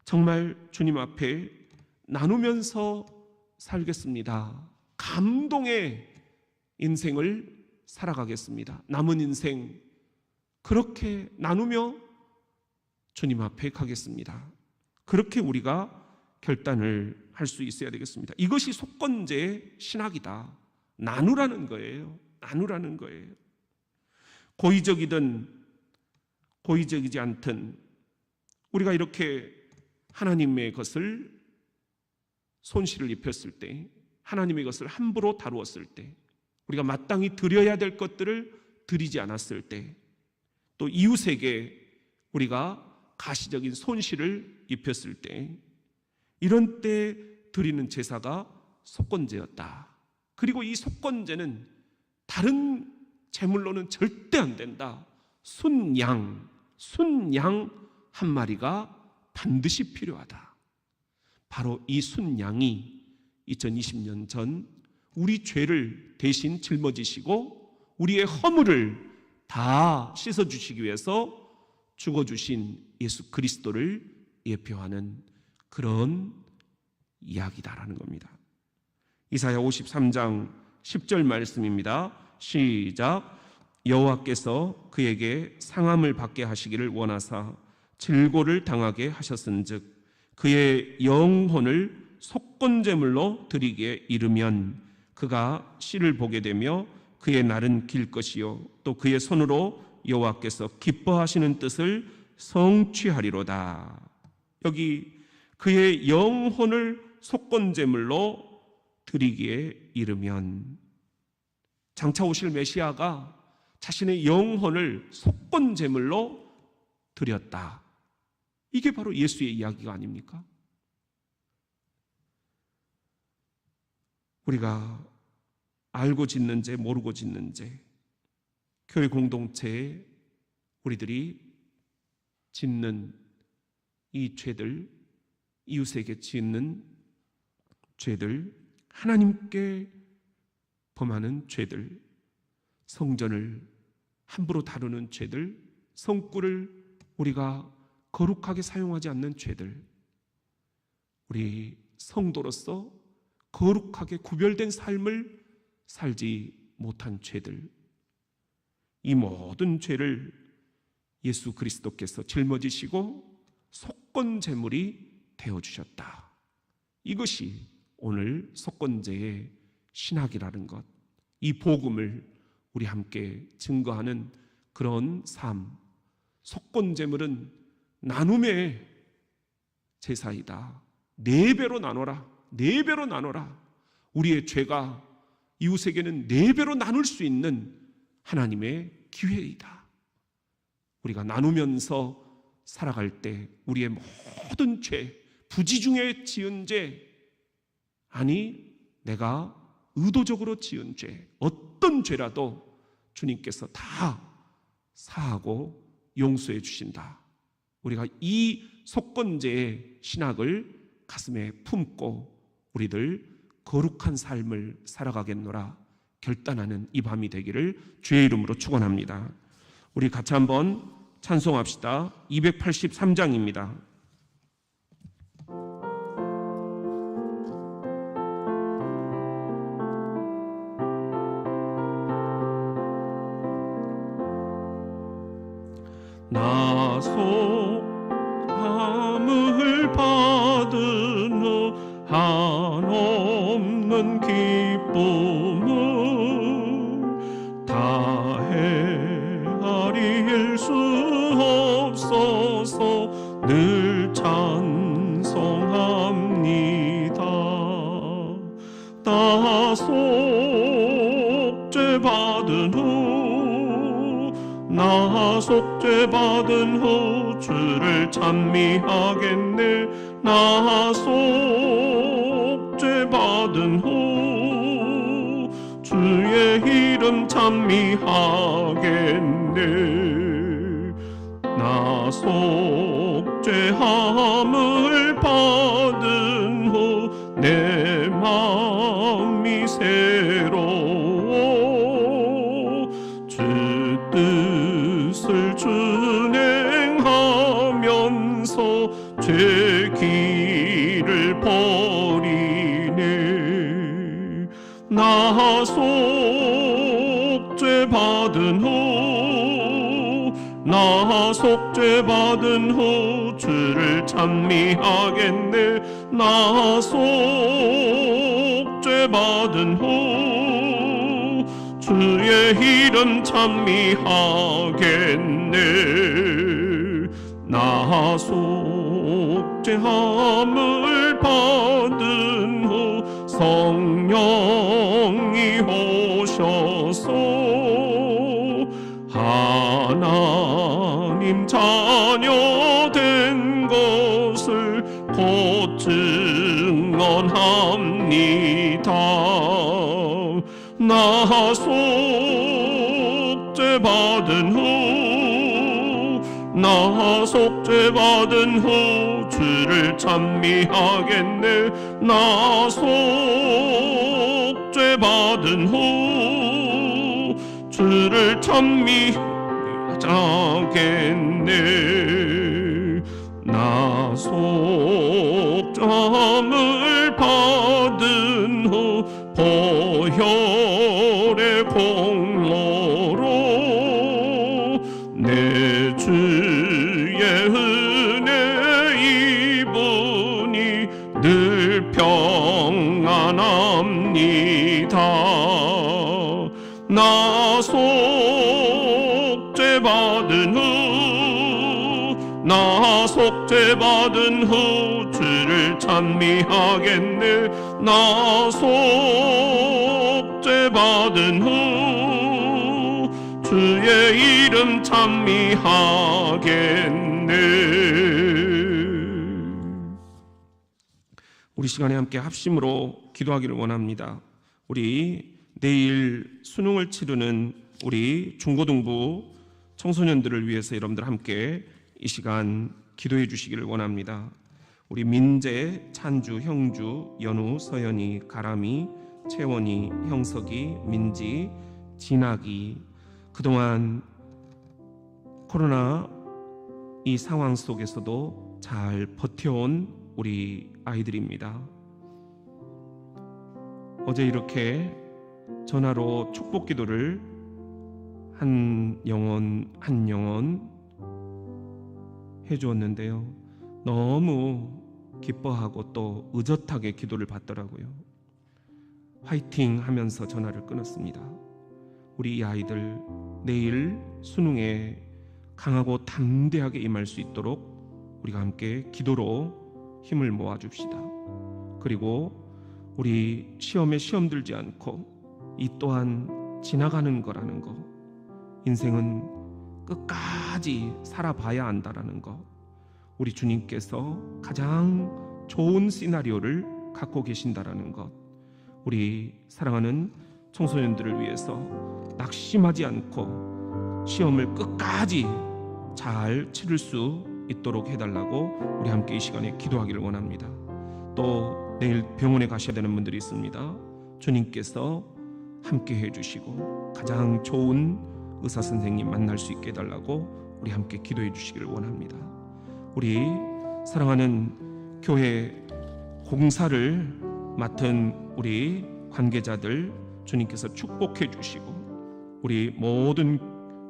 정말 주님 앞에 나누면서 살겠습니다. 감동의 인생을 살아가겠습니다. 남은 인생 그렇게 나누며 주님 앞에 가겠습니다. 그렇게 우리가 결단을 할 수 있어야 되겠습니다. 이것이 속건제의 신학이다. 나누라는 거예요. 나누라는 거예요. 고의적이든 고의적이지 않든 우리가 이렇게 하나님의 것을 손실을 입혔을 때, 하나님의 것을 함부로 다루었을 때, 우리가 마땅히 드려야 될 것들을 드리지 않았을 때, 또 이웃에게 우리가 가시적인 손실을 입혔을 때, 이런 때 드리는 제사가 속건제였다. 그리고 이 속건제는 다른 제물로는 절대 안 된다. 순양 한 마리가 반드시 필요하다. 바로 이 순양이 2020년 전 우리 죄를 대신 짊어지시고 우리의 허물을 다 씻어주시기 위해서 죽어주신 예수 그리스도를 예표하는 그런 이야기다라는 겁니다. 이사야 53장 10절 말씀입니다. 시작. 여호와께서 그에게 상함을 받게 하시기를 원하사 질고를 당하게 하셨은즉 그의 영혼을 속건제물로 드리기에 이르면 그가 씨를 보게 되며 그의 날은 길 것이요 또 그의 손으로 여호와께서 기뻐하시는 뜻을 성취하리로다. 여기 그의 영혼을 속건제물로 드리기에 이르면, 장차 오실 메시아가 자신의 영혼을 속건제물로 드렸다. 이게 바로 예수의 이야기가 아닙니까? 우리가 알고 짓는 죄, 모르고 짓는 죄, 교회 공동체에 우리들이 짓는 이 죄들, 이웃에게 짓는 죄들, 하나님께 범하는 죄들, 성전을 함부로 다루는 죄들, 성구를 우리가 거룩하게 사용하지 않는 죄들, 우리 성도로서 거룩하게 구별된 삶을 살지 못한 죄들, 이 모든 죄를 예수 그리스도께서 짊어지시고 속건제물이 되어주셨다. 이것이 오늘 속건제의 신학이라는 것, 이 복음을 우리 함께 증거하는 그런 삶. 속건제물은 나눔의 제사이다. 4배로 나눠라. 4배로 나눠라. 우리의 죄가 이웃에게는 4배로 나눌 수 있는 하나님의 기회이다. 우리가 나누면서 살아갈 때 우리의 모든 죄, 부지 중에 지은 죄, 아니 내가 의도적으로 지은 죄, 어떤 죄라도 주님께서 다 사하고 용서해 주신다. 우리가 이 속건제의 신학을 가슴에 품고 우리들 거룩한 삶을 살아가겠노라 결단하는 이 밤이 되기를 주의 이름으로 축원합니다. 우리 같이 한번 찬송합시다. 283장입니다. 나속함을 받은 후 한없는 기쁨을 다 헤아릴 수 없어서 늘 찬송합니다. 나속죄 받은 후, 나속죄 받은 후 주를 찬미하겠네. 나속죄 받은 후 주의 이름 찬미하겠네. 나 속죄함을 받은 후 내 마음이 새로워 주 뜻을 준행하면서 죄 길을 버리네. 나 속죄 받은 후, 나 속죄 받은 후 주를 찬미하겠네. 나 속죄 받은 후 주의 이름 찬미하겠네. 나 속죄함을 받은 후 성령이 오셔서 하나님 자녀 된 것을 곧 증언합니다. 나 속죄 받은 후, 나 속죄 받은 후 주를 찬미하겠네. 나 속죄 받은 후 주를 찬미하겠네. 나 속죄함을 받은 후 보혈의 공로로 내 주의 은혜 입으니 늘 평안합니다. 나 속죄 받은 후, 나 속죄 받은 후 주를 찬미하겠네. 나 속죄 받은 후 주의 이름 찬미하겠네. 우리 시간에 함께 합심으로 기도하기를 원합니다. 우리 내일 수능을 치르는 우리 중고등부 청소년들을 위해서 여러분들 함께 이 시간 기도해 주시기를 원합니다. 우리 민재, 찬주, 형주, 연우, 서연이, 가람이, 채원이, 형석이, 민지, 진학이 그동안 코로나 이 상황 속에서도 잘 버텨온 우리 아이들입니다. 어제 이렇게 전화로 축복 기도를 한 영혼 해주었는데요. 너무 기뻐하고 또 의젓하게 기도를 받더라고요. 화이팅 하면서 전화를 끊었습니다. 우리 이 아이들 내일 수능에 강하고 담대하게 임할 수 있도록 우리가 함께 기도로 힘을 모아줍시다. 그리고 우리 시험에 시험 들지 않고 이 또한 지나가는 거라는 거, 인생은 끝까지 살아봐야 한다라는 거, 우리 주님께서 가장 좋은 시나리오를 갖고 계신다라는 것, 우리 사랑하는 청소년들을 위해서 낙심하지 않고 시험을 끝까지 잘 치를 수 있도록 해달라고 우리 함께 이 시간에 기도하기를 원합니다. 또 내일 병원에 가셔야 되는 분들이 있습니다. 주님께서 함께 해주시고 가장 좋은 의사 선생님 만날 수 있게 해달라고 우리 함께 기도해 주시기를 원합니다. 우리 사랑하는 교회 공사를 맡은 우리 관계자들 주님께서 축복해 주시고 우리 모든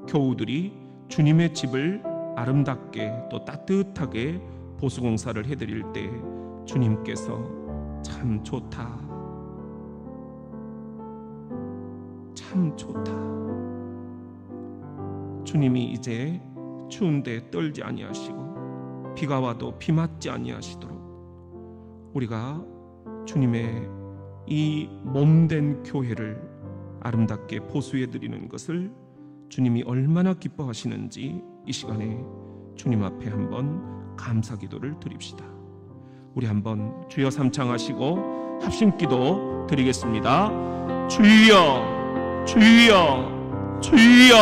교우들이 주님의 집을 아름답게 또 따뜻하게 보수공사를 해드릴 때 주님께서 참 좋다, 참 좋다, 주님이 이제 추운데 떨지 아니하시고 비가 와도 비 맞지 아니하시도록 우리가 주님의 이 몸된 교회를 아름답게 보수해드리는 것을 주님이 얼마나 기뻐하시는지 이 시간에 주님 앞에 한번 감사기도를 드립시다. 우리 한번 주여 삼창하시고 합심기도 드리겠습니다. 주여 주여, 주여.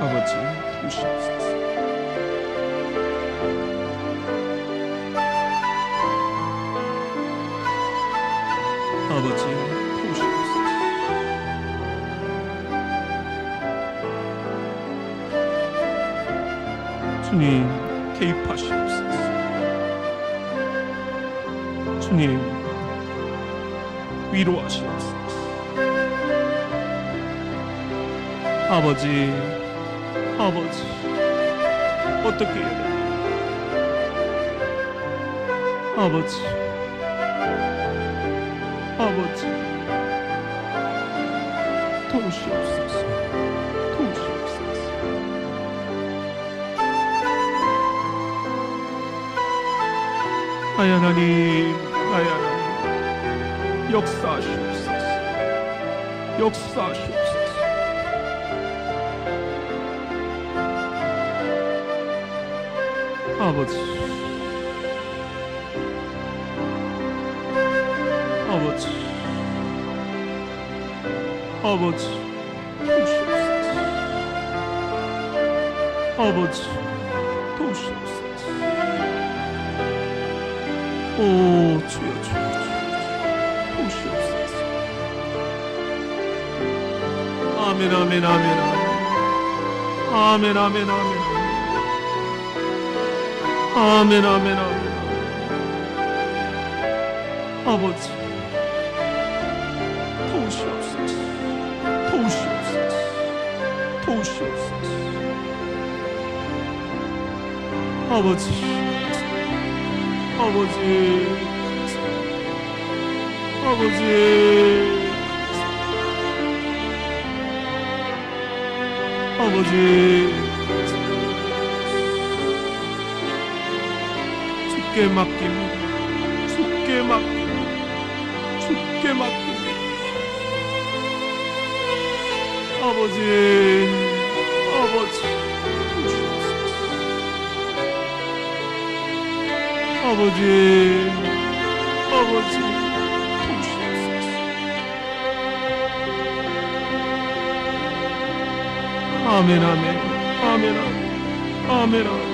아버지 도우시옵소서. 아버지 도우시옵소서. 주님 개입하시옵소서. 주님 위로하시옵소서. 아버지, 아버지 어떻게 해야 됩니까? 아버지, 아버지 도우시옵소서. 도우시옵소서. 아야 하나님, 아야 하나님 역사하시옵소서. 역사하시옵소서. 아버지, 아버지, 아버지 도우시옵소서. 아버지 도우시옵소서. 오 주여, 주여, 주여 도우시옵소서. 아멘, 아멘, 아멘, 아멘, 아멘, 아멘, 아멘, 아멘, 아멘, 아멘. 아버지 도우시옵소서. 도우시옵소서. 도우시옵소서. 아버지, 아버지, 아버지, 아버지 주께 맡깁니다. 주께 맡깁니다. 주께 맡깁니다. 아버지, 아버지 도우시옵소서. 아버지, 아버지 도우시옵소서. 아멘, 아멘, 아멘, 아멘, 아멘, 아멘.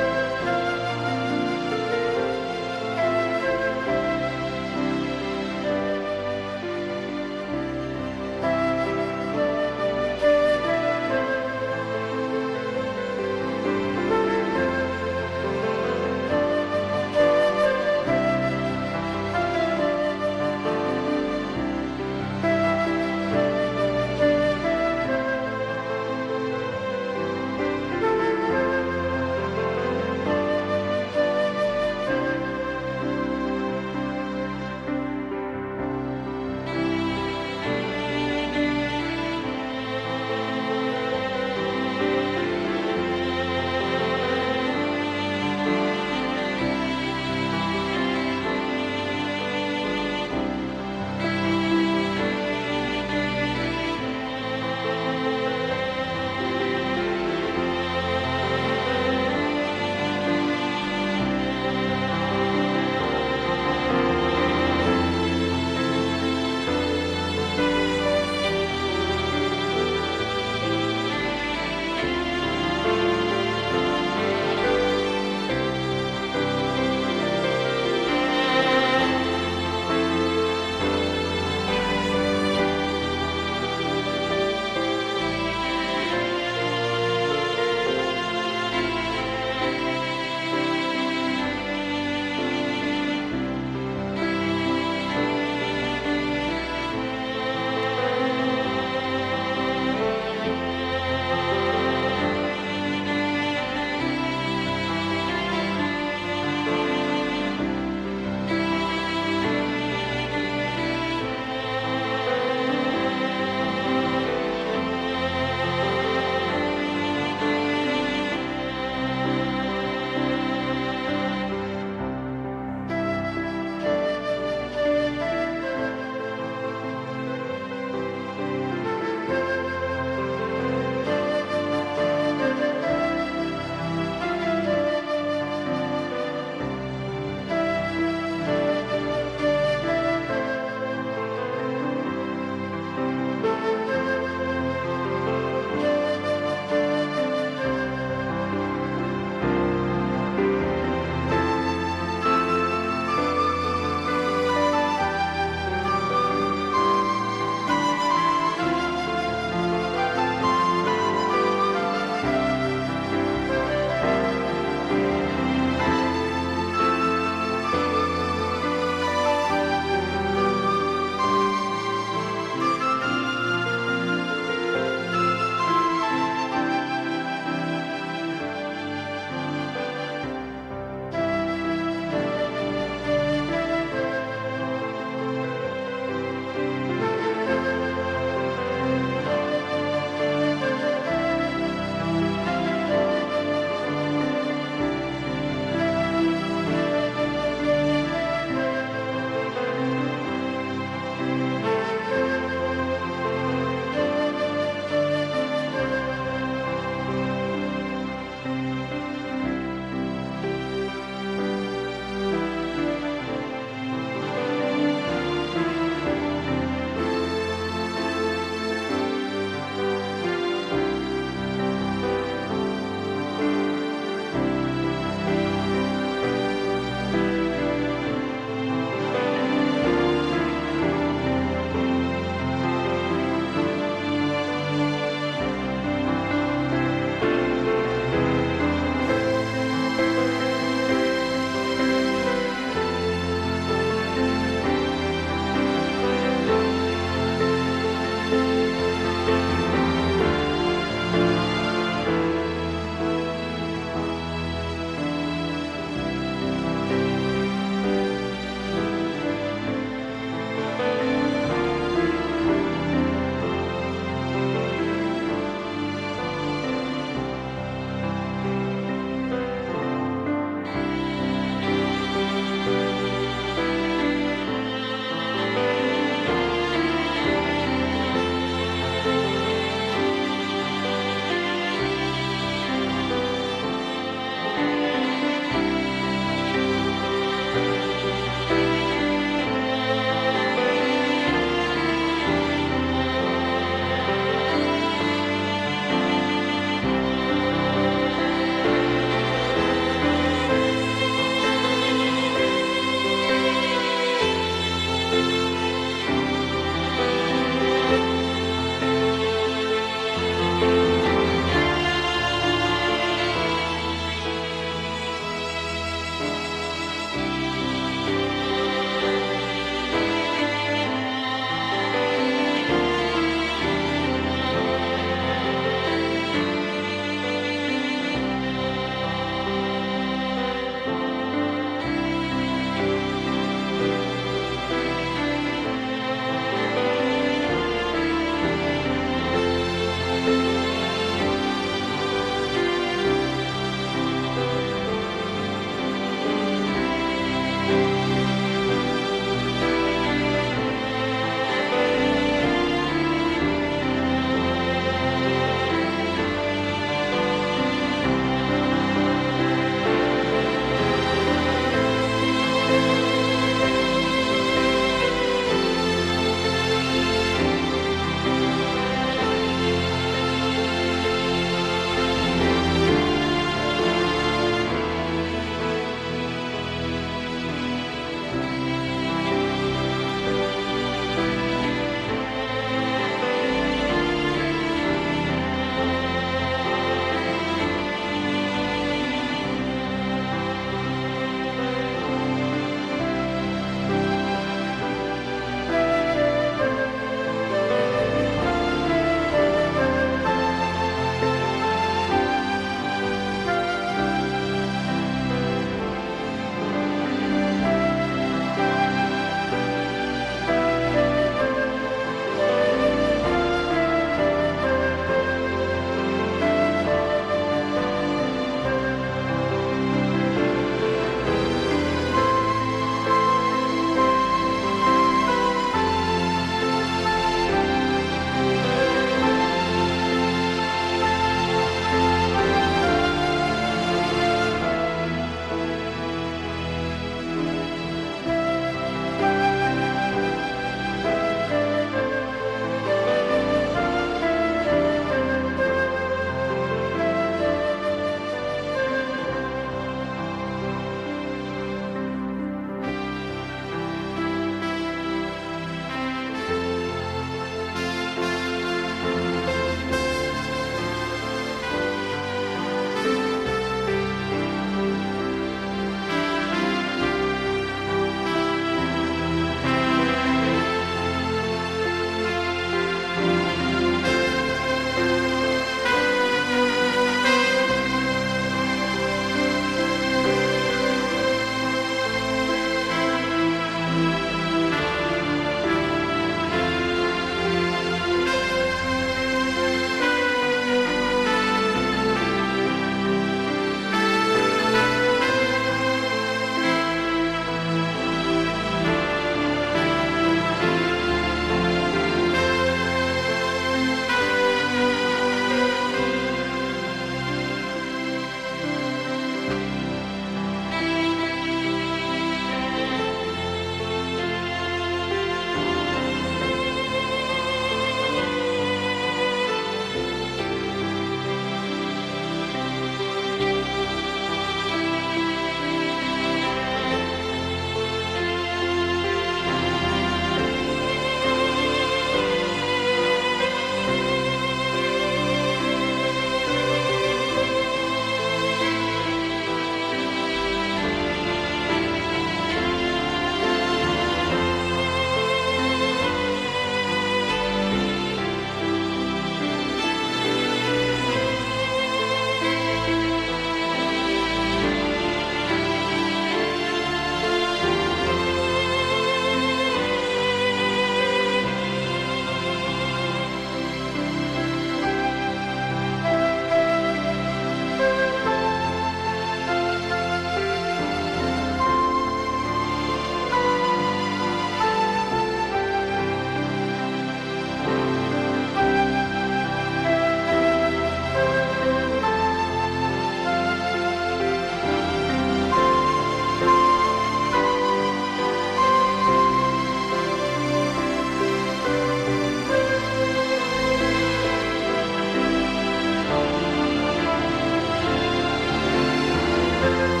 주옵소서.